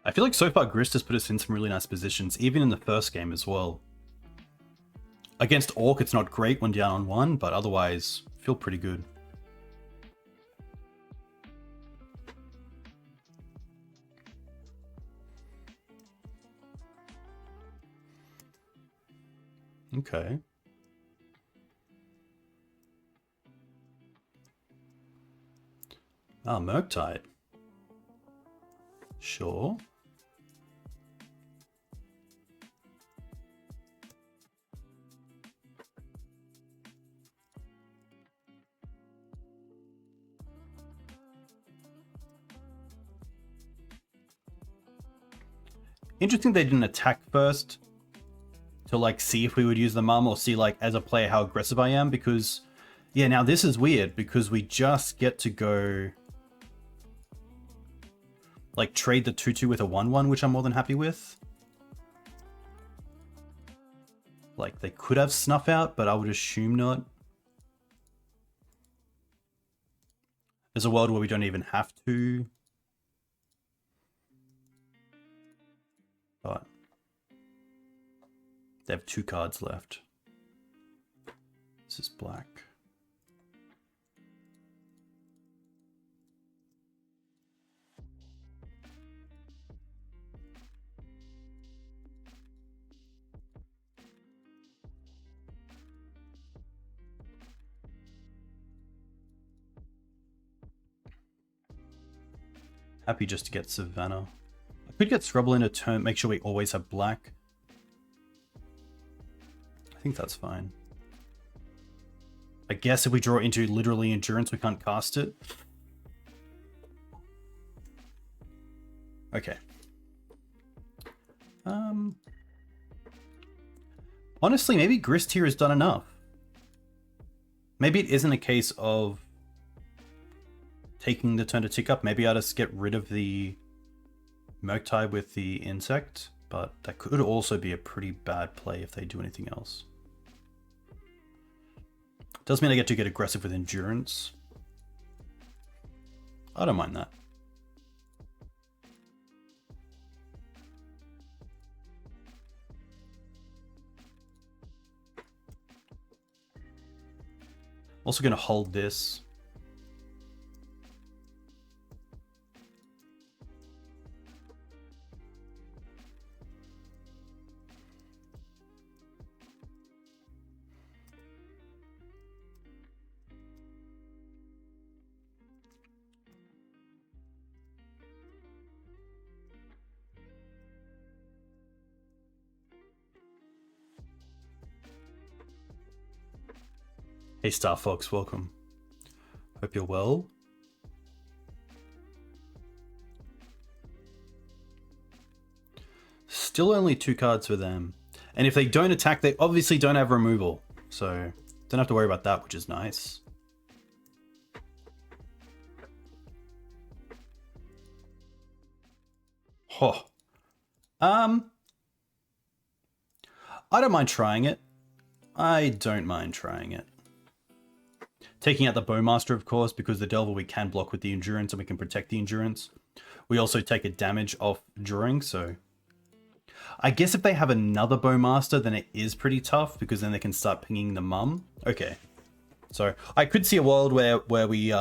I feel like so far Grist has put us in some really nice positions, even in the first game as well. Against Orc, it's not great when down on 1, but otherwise, feel pretty good. Okay. Ah, Murktide. Sure. Interesting they didn't attack first to like see if we would use the mum or see like as a player how aggressive I am, because yeah, now this is weird because we just get to go like trade the 2/2 with a 1/1, which I'm more than happy with. Like they could have snuff out, but I would assume not. There's a world where we don't even have to. But they have 2 cards left. This is black. Happy just to get Savannah. I could get Scrubland a turn, make sure we always have black. I think that's fine. I guess if we draw into literally Endurance, we can't cast it. Okay. Honestly, maybe Grist here has done enough. Maybe it isn't a case of taking the turn to tick up. Maybe I'll just get rid of the Murktide with the insect, but that could also be a pretty bad play if they do anything else. Does mean I get to get aggressive with Endurance. I don't mind that. Also going to hold this. Hey Star Fox, welcome. Hope you're well. Still only 2 cards for them. And if they don't attack, they obviously don't have removal. So don't have to worry about that, which is nice. Oh. I don't mind trying it. I don't mind trying it. Taking out the Bowmaster, of course, because the Delver we can block with the Endurance and we can protect the Endurance. We also take a damage off drawing, so... I guess if they have another Bowmaster, then it is pretty tough, because then they can start pinging the mum. Okay. So, I could see a world where we,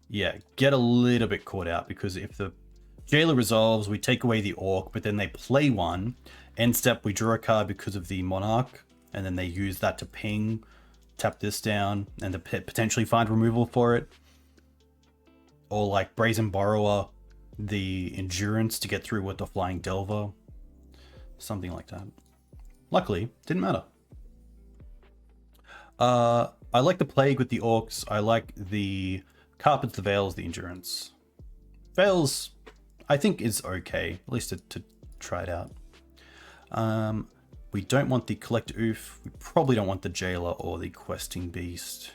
yeah, get a little bit caught out, because if the Jailer resolves, we take away the Orc, but then they play one. End step, we draw a card because of the Monarch, and then they use that to ping, tap this down, and to potentially find removal for it. Or like Brazen Borrower, the Endurance to get through with the Flying Delver. Something like that. Luckily, didn't matter. I like the Plague with the Orcs. I like the Carpets, the Veils, the Endurance. Veils, I think is okay, at least to try it out. We don't want the Collector Ouphe. We probably don't want the Jailer or the Questing Beast.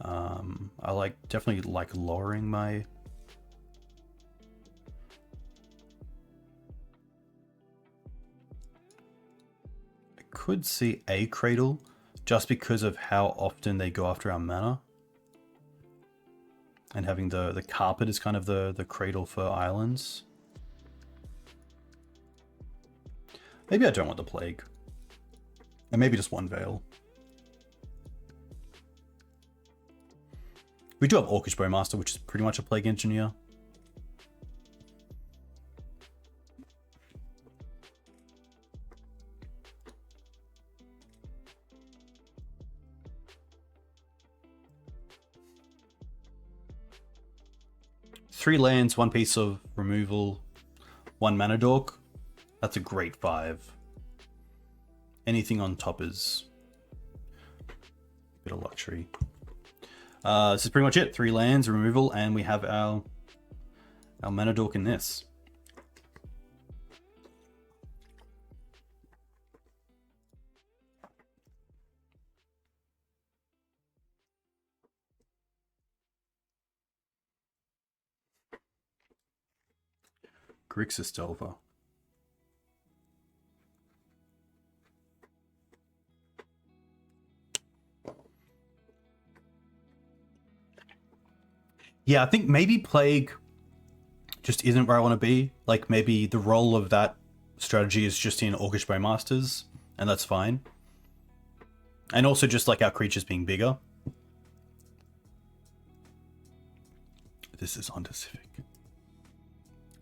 I definitely like lowering my... I could see a Cradle just because of how often they go after our mana. And having the carpet is kind of the cradle for islands. Maybe I don't want the plague. And maybe just one veil. We do have Orcish Bowmaster, which is pretty much a plague engineer. Three lands, one piece of removal, one mana dork. That's a great 5. Anything on top is a bit of luxury. This is pretty much it. 3 lands, removal, and we have our mana dork in this. Grixis Delver. Yeah, I think maybe Plague just isn't where I want to be. Like, maybe the role of that strategy is just in Orcish Bowmasters, and that's fine. And also just like our creatures being bigger. This is Undercivic.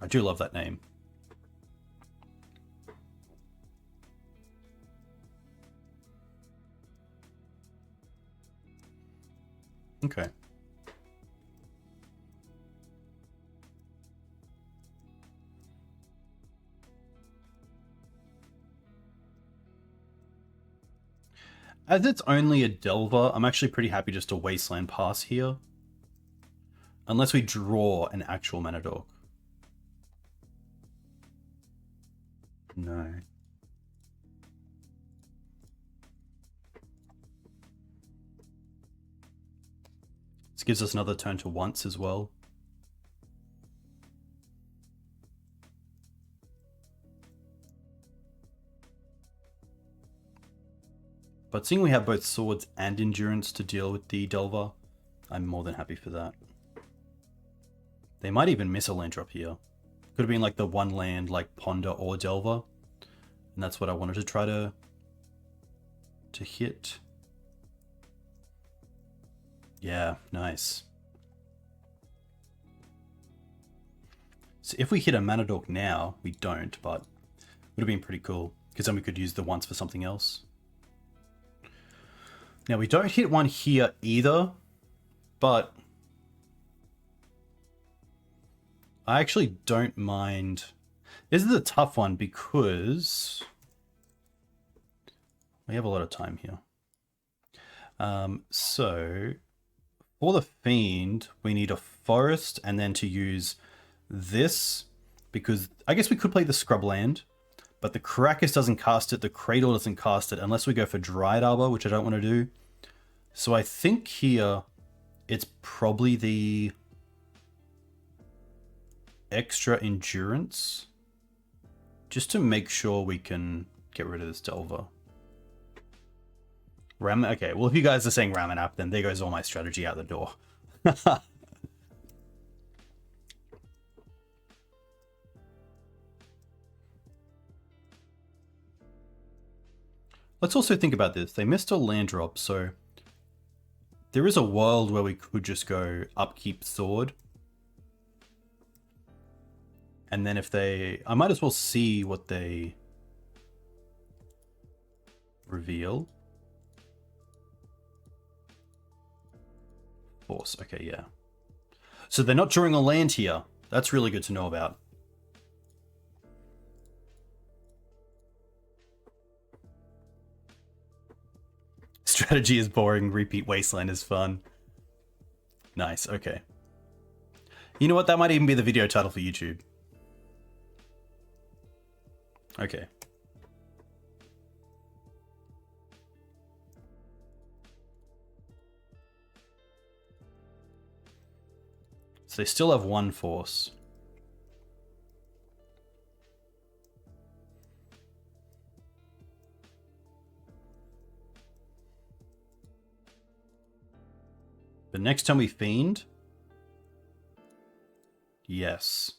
I do love that name. Okay. As it's only a Delver, I'm actually pretty happy just to Wasteland pass here. Unless we draw an actual mana dork. No. This gives us another turn to once as well. But seeing we have both swords and endurance to deal with the Delver, I'm more than happy for that. They might even miss a land drop here. Could have been like the one land like Ponder or Delver. And that's what I wanted to try to hit. Yeah, nice. So if we hit a mana dork now, we don't, but would have been pretty cool. Because then we could use the once for something else. Now we don't hit one here either, but I actually don't mind. This is a tough one because we have a lot of time here. So for the Fiend, we need a forest and then to use this because I guess we could play the Scrubland, but the Karakas doesn't cast it, the Cradle doesn't cast it unless we go for Dryad Arbor, which I don't want to do. So I think here it's probably the extra endurance just to make sure we can get rid of this Delver. Okay, well if you guys are saying Ramunap, then there goes all my strategy out the door. Let's also think about this. They missed a land drop, so there is a world where we could just go upkeep sword. And then if they... I might as well see what they reveal. Force, okay, yeah. So they're not drawing a land here. That's really good to know about. Strategy is boring, repeat Wasteland is fun. Nice, okay. You know what, that might even be the video title for YouTube. Okay. So they still have one force. But next time we Fiend, Yes.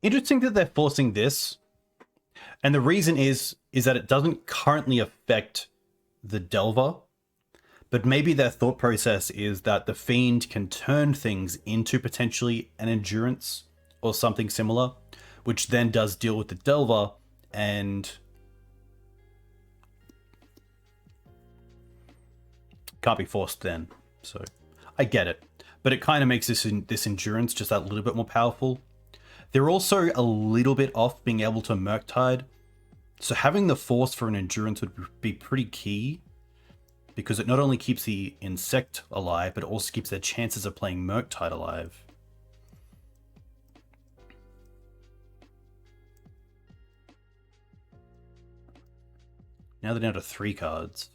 Interesting that they're forcing this. And the reason is that it doesn't currently affect the Delver. But maybe their thought process is that the Fiend can turn things into potentially an Endurance or something similar, which then does deal with the Delver and can't be forced then. So I get it. But it kind of makes this Endurance just that little bit more powerful. They're also a little bit off being able to Murktide. So having the Force for an Endurance would be pretty key, because it not only keeps the insect alive, but it also keeps their chances of playing Murktide alive. Now they're down to 3 cards.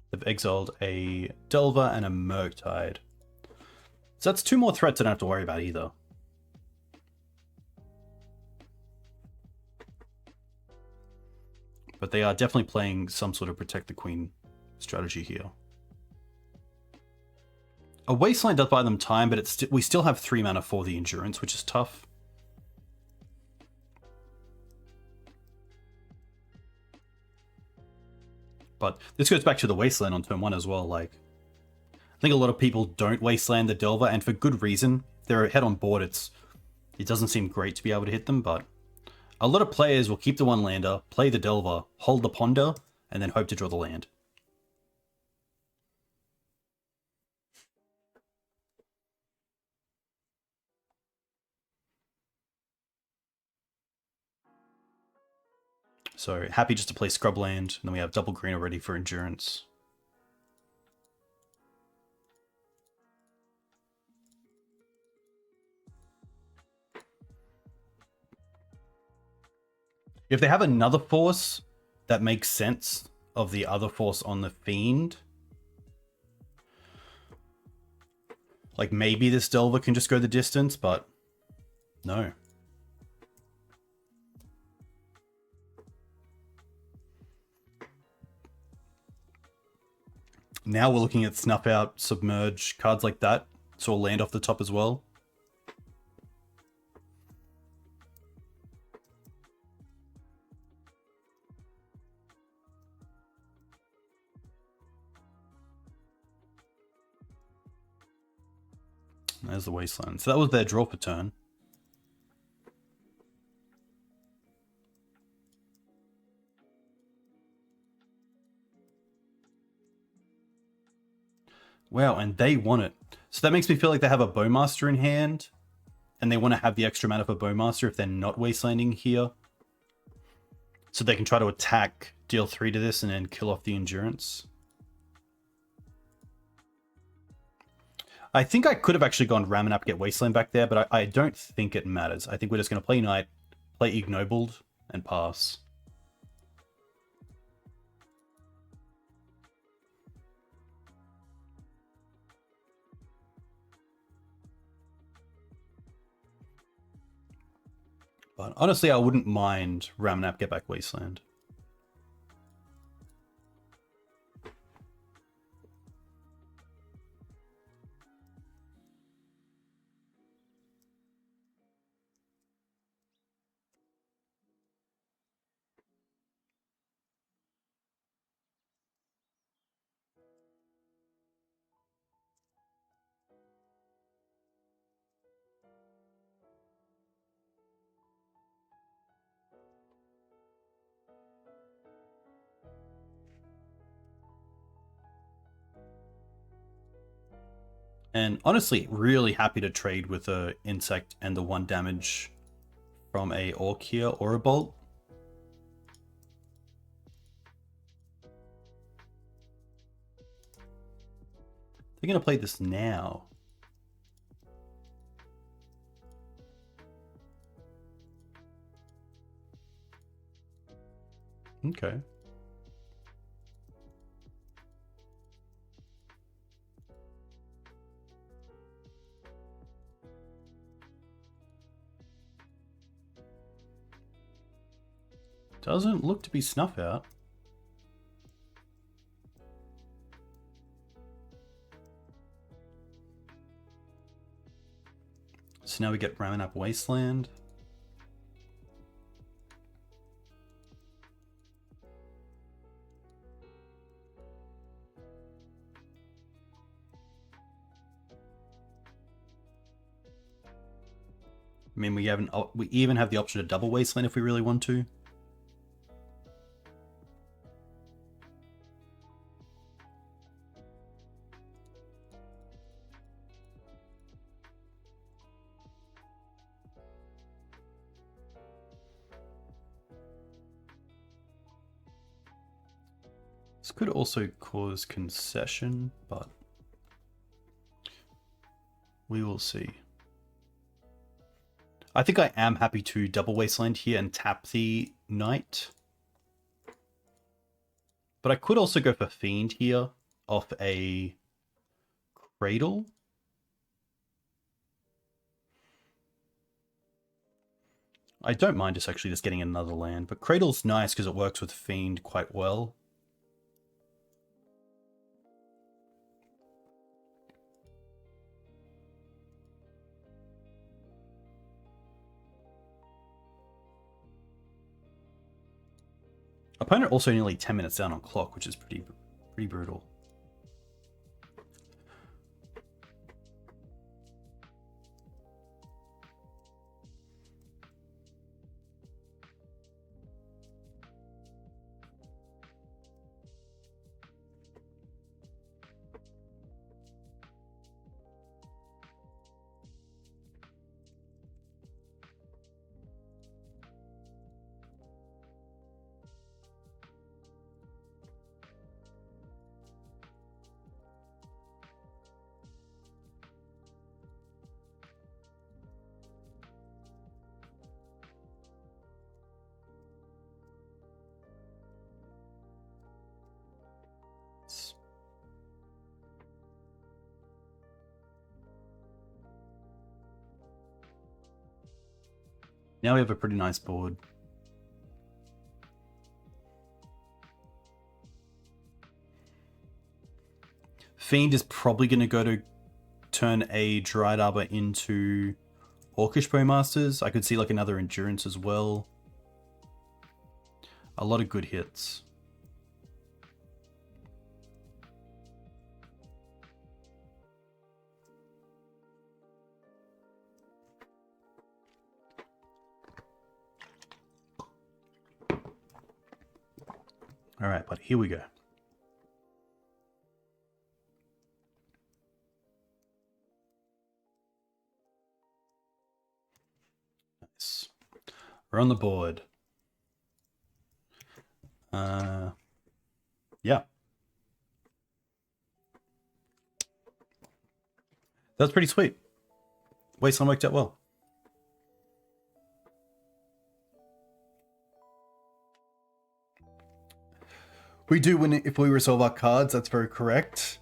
They've exiled a Delver and a Murktide. So that's 2 more threats I don't have to worry about either. But they are definitely playing some sort of Protect the Queen strategy here. A Wasteland does buy them time, but we still have 3 mana for the Endurance, which is tough. But this goes back to the Wasteland on turn 1 as well. Like, I think a lot of people don't Wasteland the Delver, and for good reason. If they're ahead on board, it doesn't seem great to be able to hit them, but a lot of players will keep the 1-lander, play the Delver, hold the Ponder, and then hope to draw the land. So happy just to play Scrubland, and then we have double green already for Endurance. If they have another Force that makes sense of the other Force on the Fiend, like maybe this Delver can just go the distance, but no. Now we're looking at Snuff Out, Submerge, cards like that. So we'll land off the top as well. There's the Wasteland. So that was their draw per turn. Wow, and they want it. So that makes me feel like they have a Bowmaster in hand, and they want to have the extra mana for Bowmaster if they're not Wastelanding here. So they can try to attack, deal 3 to this, and then kill off the Endurance. I think I could have actually gone Ramunap, get Wasteland back there, but I don't think it matters. I think we're just going to play Knight, play Ignobled, and pass. But honestly, I wouldn't mind Ramunap get back Wasteland. And honestly, really happy to trade with a Insect and the 1 damage from a Orc here or a Bolt. They're going to play this now. Okay. Doesn't look to be snuff out. So now we get Ramunap Wasteland. I mean, we even have the option to double Wasteland if we really want to. This could also cause concession, but we will see. I think I am happy to double Wasteland here and tap the Knight. But I could also go for Fiend here off a Cradle. I don't mind just getting another land, but Cradle's nice because it works with Fiend quite well. Opponent also nearly 10 minutes down on clock, which is pretty brutal. Now we have a pretty nice board. Fiend is probably going to go to turn a Dryad Arbor into Orcish Bowmasters. I could see like another Endurance as well. A lot of good hits. All right, but here we go. Nice. We're on the board. Yeah. That's pretty sweet. Wasteland worked out well. We do win if we resolve our cards, that's very correct.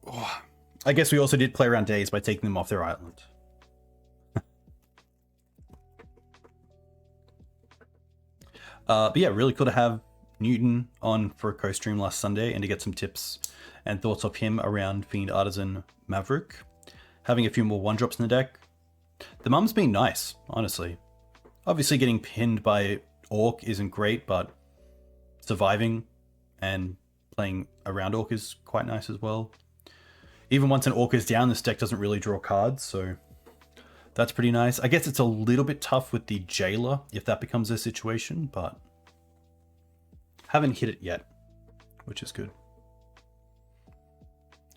Oh, I guess we also did play around days by taking them off their island. But yeah, really cool to have Newton on for a co-stream last Sunday and to get some tips and thoughts of him around Fiend Artisan Maverick. Having a few more 1-drops in the deck. The mum's been nice, honestly. Obviously getting pinned by Orc isn't great, but surviving and playing around Orc is quite nice as well. Even once an Orc is down, this deck doesn't really draw cards, so that's pretty nice. I guess it's a little bit tough with the Jailer if that becomes a situation, but haven't hit it yet, which is good.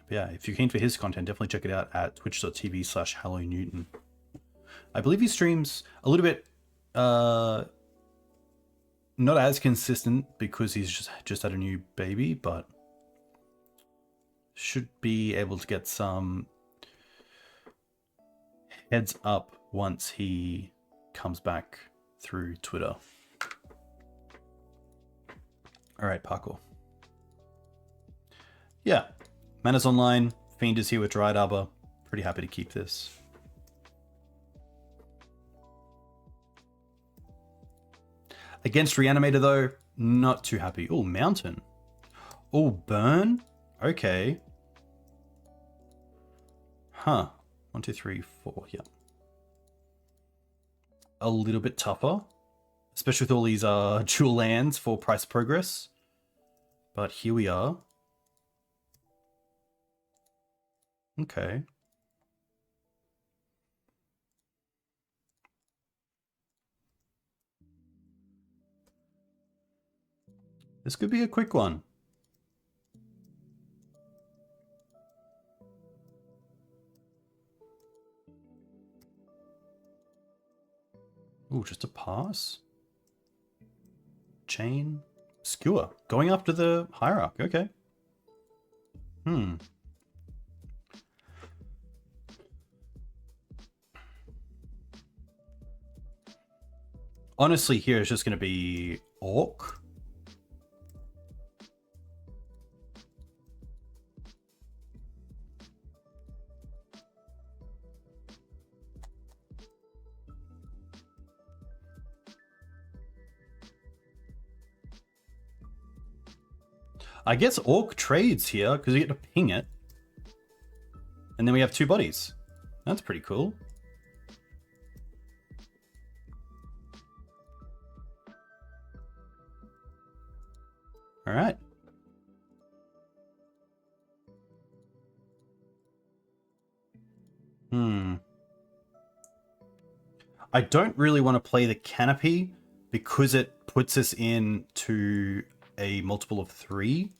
But yeah, if you're keen for his content, definitely check it out at twitch.tv/HalloNewton. I believe he streams a little bit not as consistent because he's just had a new baby, but should be able to get some heads up once he comes back through Twitter. All right, parkour. Yeah, mana's online. Fiend is here with Dryad Arbor. Pretty happy to keep this. Against Reanimator though, not too happy. Oh, Mountain. Oh, Burn? Okay. Huh. 1, 2, 3, 4. Yeah. A little bit tougher. Especially with all these dual lands for price progress. But here we are. Okay. This could be a quick one. Ooh, just a pass. Chain. Skewer. Going after the Hierarch. Okay. Honestly, here it's just going to be Orc. I guess Orc trades here because you get to ping it. And then we have 2 bodies. That's pretty cool. All right. I don't really want to play the Canopy because it puts us into a multiple of 3.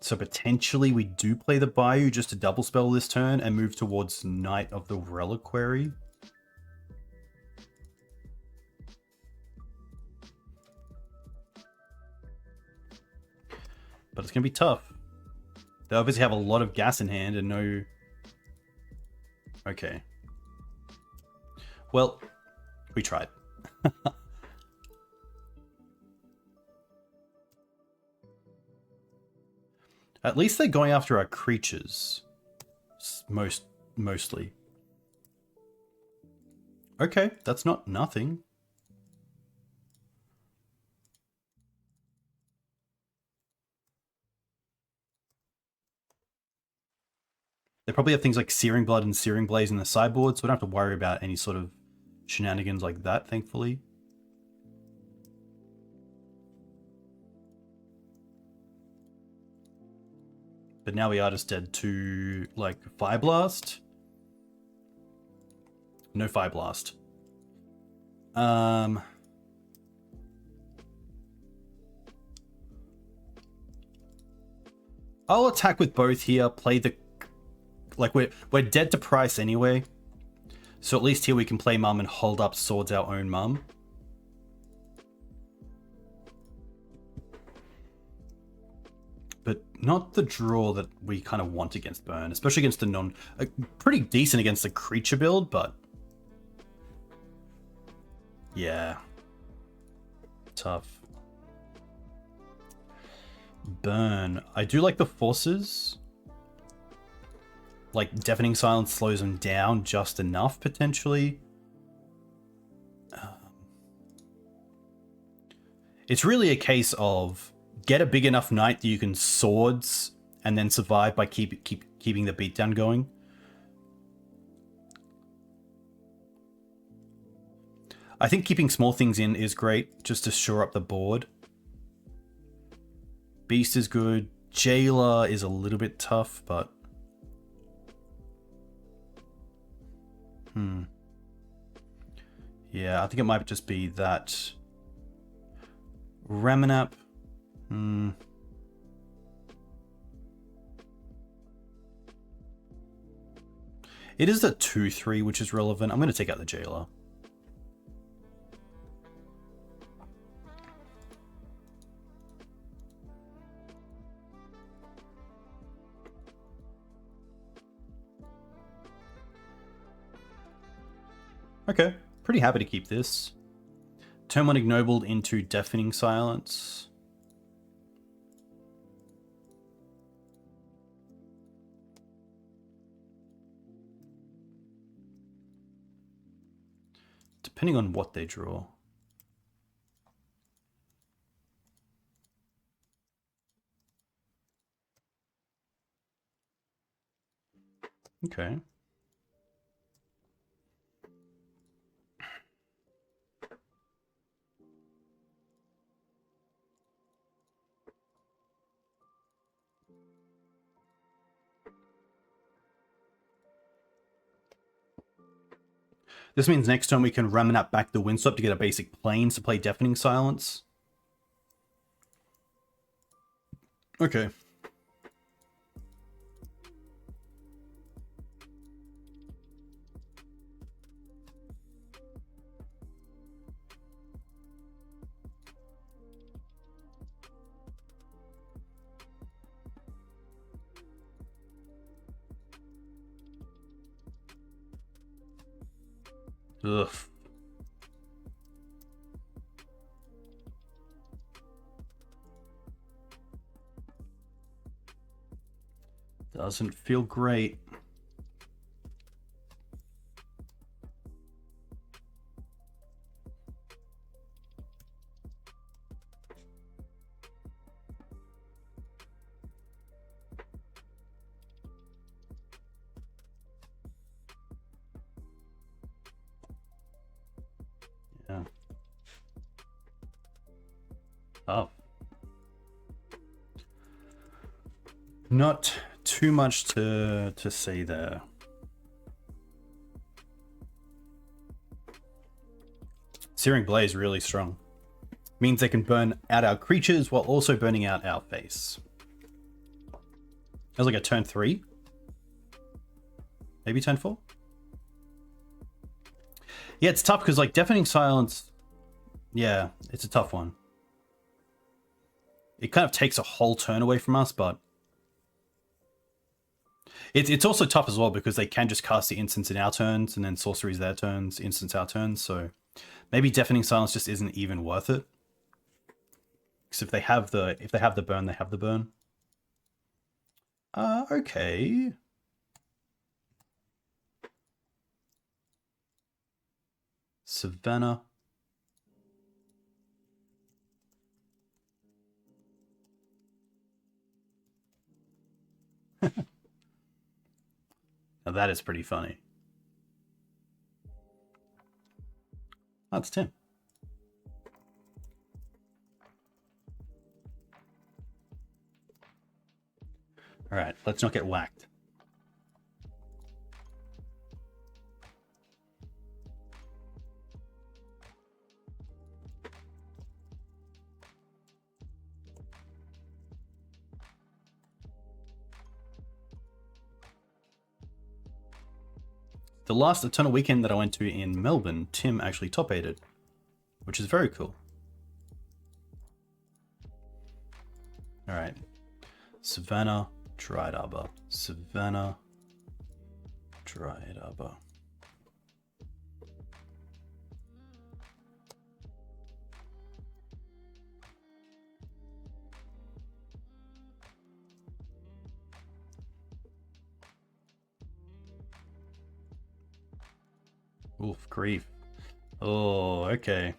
So potentially we do play the Bayou just to double spell this turn and move towards Knight of the Reliquary. But it's going to be tough. They obviously have a lot of gas in hand and no... Okay. Well, we tried. At least they're going after our creatures. Mostly. Okay, that's not nothing. They probably have things like Searing Blood and Searing Blaze in the sideboard, so we don't have to worry about any sort of shenanigans like that, thankfully. But now we are just dead to, like, Fire Blast. No Fire Blast. I'll attack with both here, play the... Like, we're dead to price anyway. So at least here we can play Mum and hold up Swords our own Mum. But not the draw that we kind of want against Burn, especially against the pretty decent against the creature build, but... Yeah. Tough. Burn. I do like the forces. Like, Deafening Silence slows them down just enough, potentially. It's really a case of get a big enough knight that you can swords and then survive by keeping the beatdown going. I think keeping small things in is great, just to shore up the board. Beast is good. Jailer is a little bit tough, but... Yeah, I think it might just be that. Ramunap. It is the 2/3 which is relevant. I'm going to take out the Jailer. Okay, pretty happy to keep this. Turn 1 Ignobled into Deafening Silence. Depending on what they draw. Okay. This means next turn we can Ramunap back the Windswept to get a basic Plains to play Deafening Silence. Okay. Ugh. Doesn't feel great. Yeah. Oh. Not too much to say there. Searing Blaze really strong. Means they can burn out our creatures while also burning out our face. That was like a turn 3. Maybe turn 4. Yeah, it's tough because like Deafening Silence, yeah, it's a tough one. It kind of takes a whole turn away from us, but it's also tough as well because they can just cast the instants in our turns and then sorceries their turns, instants our turns. So maybe Deafening Silence just isn't even worth it. Because if they have the burn, they have the burn. Okay. Savannah. Now that is pretty funny. That's Tim. All right, let's not get whacked. The last Eternal Weekend that I went to in Melbourne, Tim actually top-8'd, which is very cool. All right, Savannah, Dryad Arbor, Savannah, Dryad Arbor. Oof, grief. Oh, okay.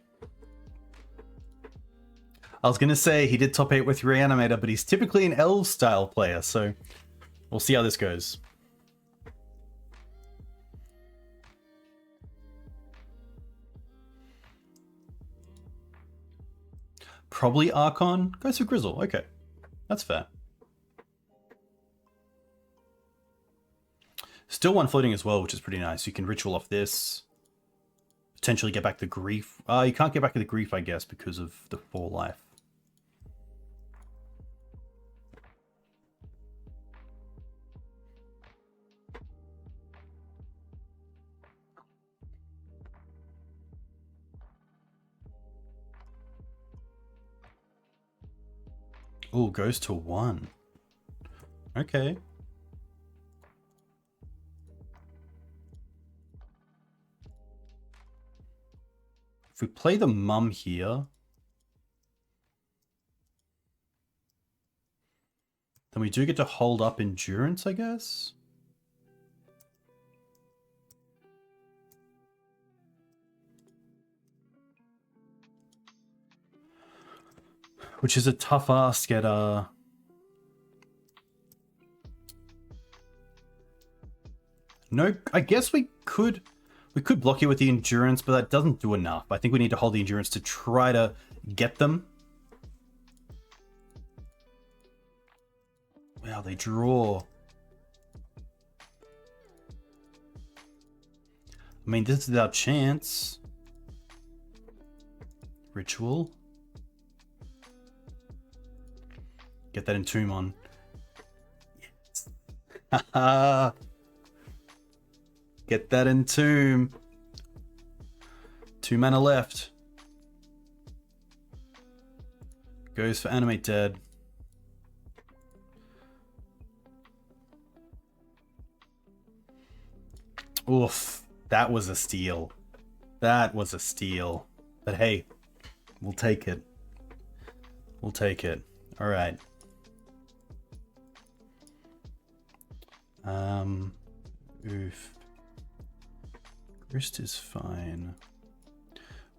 I was going to say he did top 8 with Reanimator, but he's typically an Elves style player, so we'll see how this goes. Probably Archon. Goes for Grizzle. Okay, that's fair. Still one floating as well, which is pretty nice. You can ritual off this. Potentially get back the grief. You can't get back to the grief, I guess, because of the 4 life. Oh, goes to 1. Okay. If we play the mum here, then we do get to hold up endurance, I guess. Which is a tough ask at no, I guess we could block you with the endurance, but that doesn't do enough. I think we need to hold the endurance to try to get them. Wow, they draw. I mean, this is our chance. Ritual. Get that Entomb on. Yes. Haha. Get that Entomb. 2 mana left. Goes for Animate Dead. Oof. That was a steal. That was a steal. But hey, we'll take it. We'll take it. All right. Oof. Grist is fine.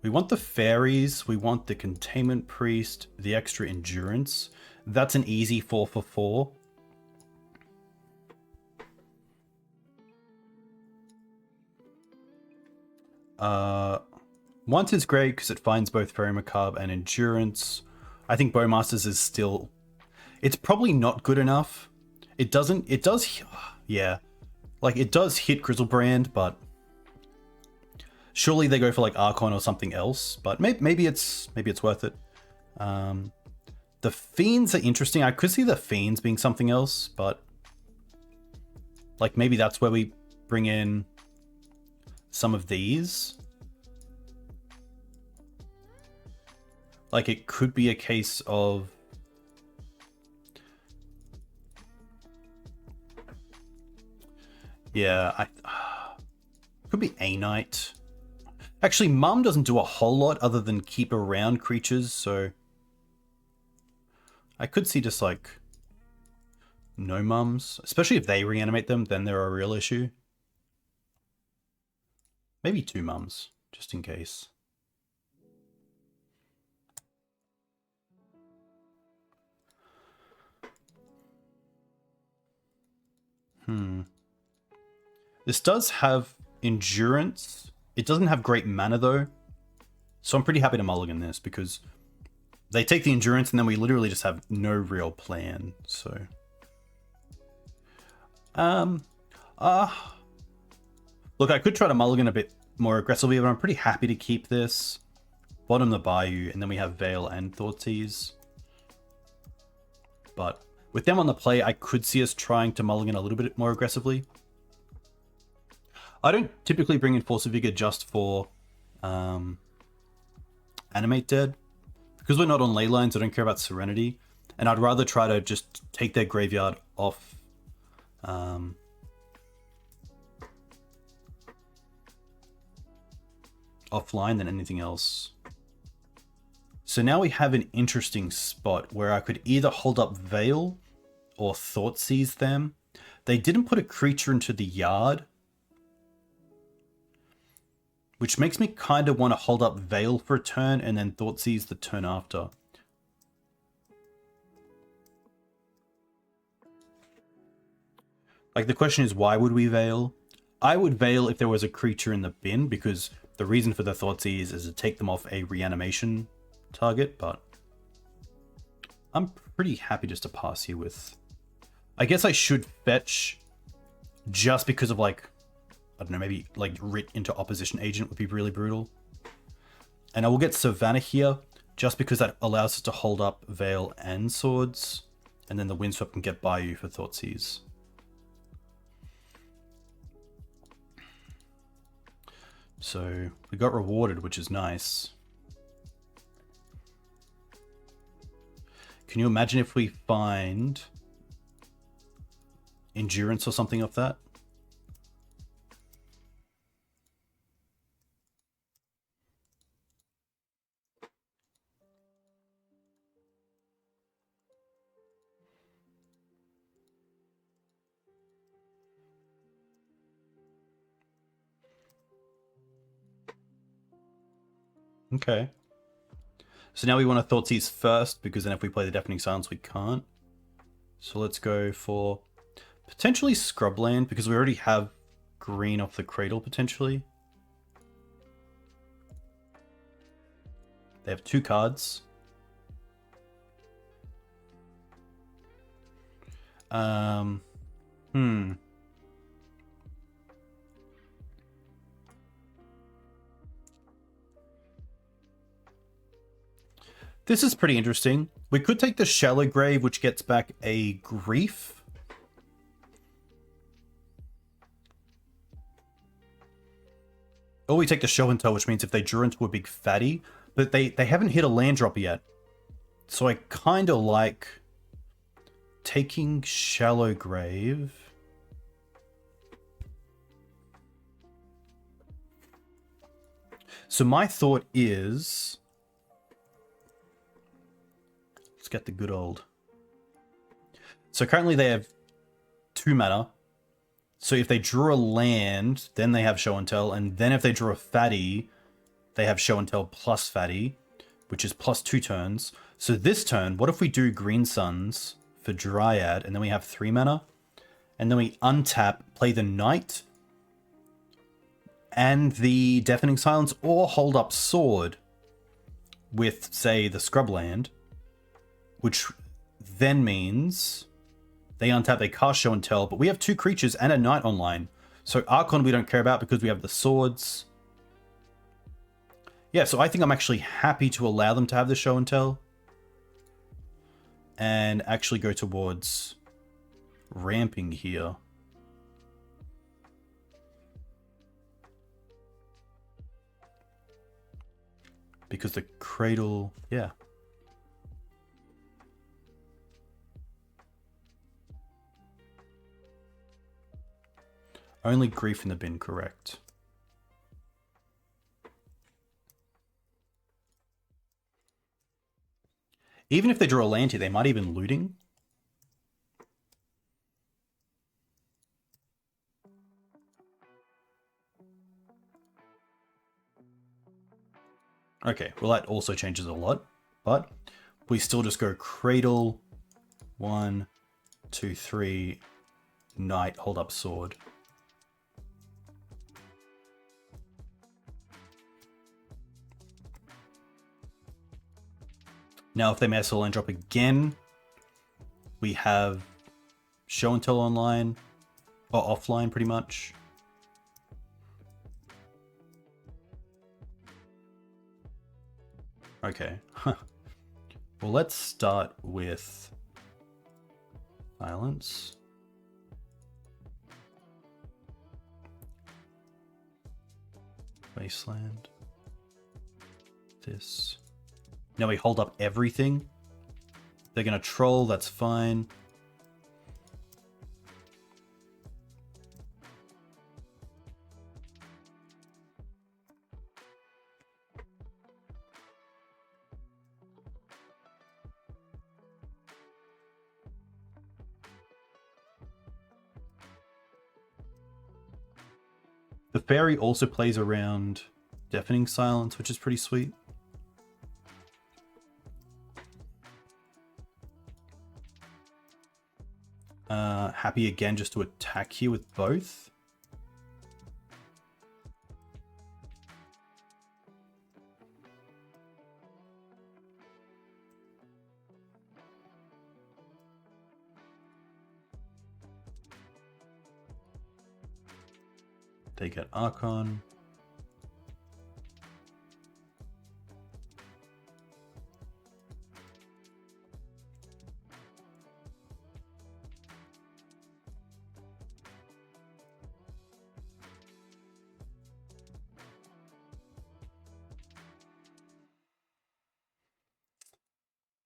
We want the fairies. We want the Containment Priest. The extra endurance. That's an easy 4 for 4. Once is great because it finds both Faerie Macabre and endurance. I think Bowmasters is still... It's probably not good enough. It does, yeah. Like, it does hit Grizzlebrand, but... Surely they go for, like, Archon or something else. But maybe it's worth it. The Fiends are interesting. I could see the Fiends being something else, but... Like, maybe that's where we bring in some of these. Like, it could be a case of... Yeah, could be a Knight. Actually, Mum doesn't do a whole lot other than keep around creatures, so... I could see just, like... No Mums. Especially if they reanimate them, then they're a real issue. Maybe 2 Mums, just in case. This does have endurance. It doesn't have great mana though. So I'm pretty happy to mulligan this because they take the endurance and then we literally just have no real plan. So look, I could try to mulligan a bit more aggressively, but I'm pretty happy to keep this. Bottom the Bayou, and then we have Veil and Thoughtseize. But with them on the play, I could see us trying to mulligan a little bit more aggressively. I don't typically bring in Force of Vigor just for Animate Dead. Because we're not on ley lines, I don't care about Serenity. And I'd rather try to just take their graveyard off. Offline than anything else. So now we have an interesting spot where I could either hold up Veil or Thoughtseize them. They didn't put a creature into the yard, which makes me kind of want to hold up Veil for a turn and then Thoughtseize the turn after. Like, the question is, why would we Veil? I would Veil if there was a creature in the bin, because the reason for the Thoughtseize is to take them off a reanimation target, but I'm pretty happy just to pass here with... I guess I should fetch just because of, like, I don't know, maybe like Writ into Opposition Agent would be really brutal. And I will get Savannah here just because that allows us to hold up Veil and Swords, and then the Windswept can get Bayou for Thoughtseize. So we got rewarded, which is nice. Can you imagine if we find endurance or something of that? Okay. So now we want to Thoughtseize first, because then if we play the Deafening Silence, we can't. So let's go for potentially Scrubland, because we already have green off the Cradle, potentially. They have 2 cards. This is pretty interesting. We could take the Shallow Grave, which gets back a Grief. Or we take the Show and Tell, which means if they drew into a big fatty, but they haven't hit a land drop yet. So I kind of like taking Shallow Grave. So my thought is, let's get the good old. So currently they have 2 mana. So if they draw a land, then they have Show and Tell, and then if they draw a fatty, they have Show and Tell plus fatty, which is plus 2 turns. So this turn, what if we do Green Suns for Dryad, and then we have 3 mana, and then we untap, play the Knight and the Deafening Silence, or hold up Sword with, say, the Scrubland, which then means they untap, they cast Show and Tell, but we have 2 creatures and a Knight online. So Archon we don't care about because we have the swords. Yeah, so I think I'm actually happy to allow them to have the Show and Tell. And actually go towards ramping here. Because the Cradle, yeah. Only Grief in the bin, correct. Even if they draw a land here, they might even looting. Okay, well that also changes a lot, but we still just go Cradle, 1, 2, 3, Knight, hold up Sword. Now, if they mass a land drop again, we have Show and Tell online, or offline pretty much. Okay. Well, let's start with Silence. Wasteland. This. Now we hold up everything. They're going to troll, that's fine. The Faerie also plays around Deafening Silence, which is pretty sweet. Happy again just to attack here with both. They get Archon.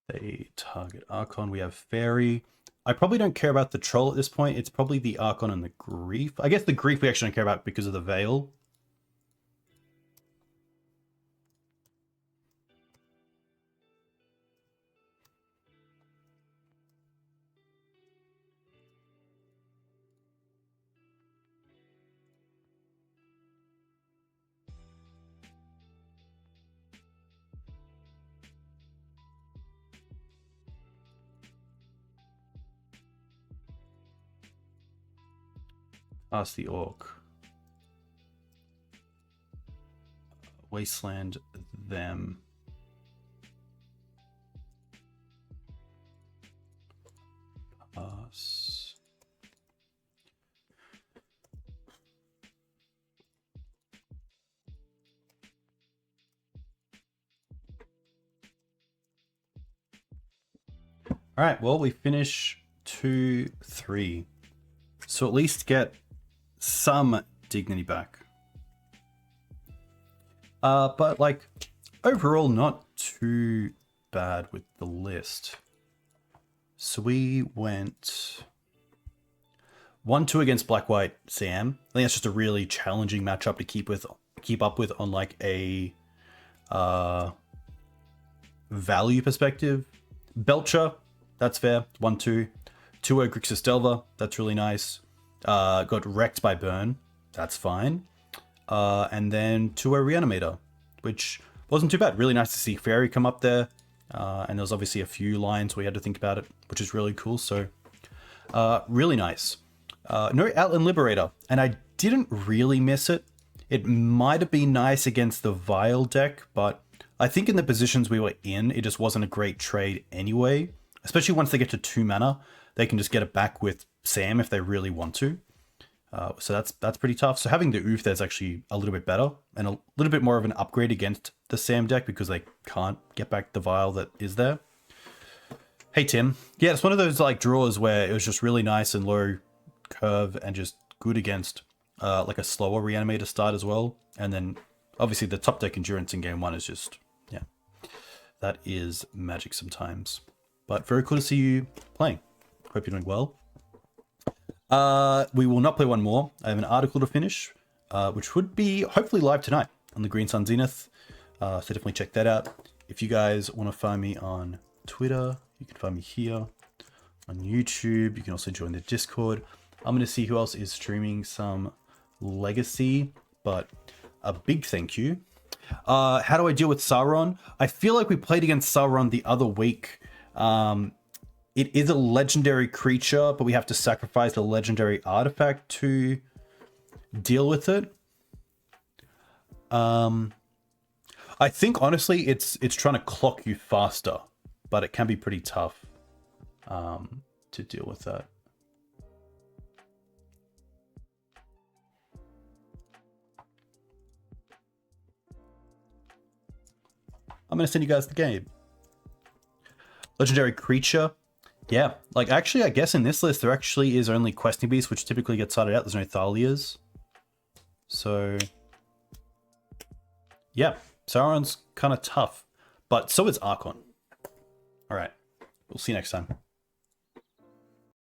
They target Archon. We have Faerie. I probably don't care about the Troll at this point. It's probably the Archon and the Grief. I guess the Grief we actually don't care about because of the Veil. Ask the Orc. Wasteland them. Pass. All right, well, we finish 2-3. So at least get some dignity back. But like overall, not too bad with the list. So we went 1-2 against Black-White Sam. I think that's just a really challenging matchup to keep up with on like a value perspective. Belcher, that's fair. 1-2. 2-0 Grixis Delver, that's really nice. Got wrecked by Burn, that's fine. And then 2-0 Reanimator, which wasn't too bad. Really nice to see Faerie come up there. And there was obviously a few lines we had to think about it, which is really cool. So really nice. No Outland Liberator, and I didn't really miss it. It might have been nice against the Vile deck, but I think in the positions we were in, it just wasn't a great trade anyway. Especially once they get to 2 mana, they can just get it back with Sam if they really want to. So that's pretty tough. So having the Ouphe there's actually a little bit better and a little bit more of an upgrade against the Sam deck because they can't get back the Vile that is there. Hey Tim, yeah, it's one of those like draws where it was just really nice and low curve and just good against like a slower Reanimator start as well. And then obviously the top deck endurance in game 1 is just, yeah, that is magic sometimes. But very cool to see you playing. Hope you're doing well. We will not play one more. I have an article to finish, which would be hopefully live tonight on the Green Sun Zenith. So definitely check that out. If you guys want to find me on Twitter, you can find me here on YouTube. You can also join the Discord. I'm going to see who else is streaming some Legacy, but a big thank you. How do I deal with Sauron? I feel like we played against Sauron the other week. It is a legendary creature, but we have to sacrifice a legendary artifact to deal with it. I think honestly, it's trying to clock you faster, but it can be pretty tough to deal with that. I'm gonna send you guys the game. Legendary creature. Yeah, like actually, I guess in this list there actually is only Questing Beast, which typically gets sided out. There's no Thalias. So, yeah, Sauron's kind of tough, but so is Archon. All right, we'll see you next time.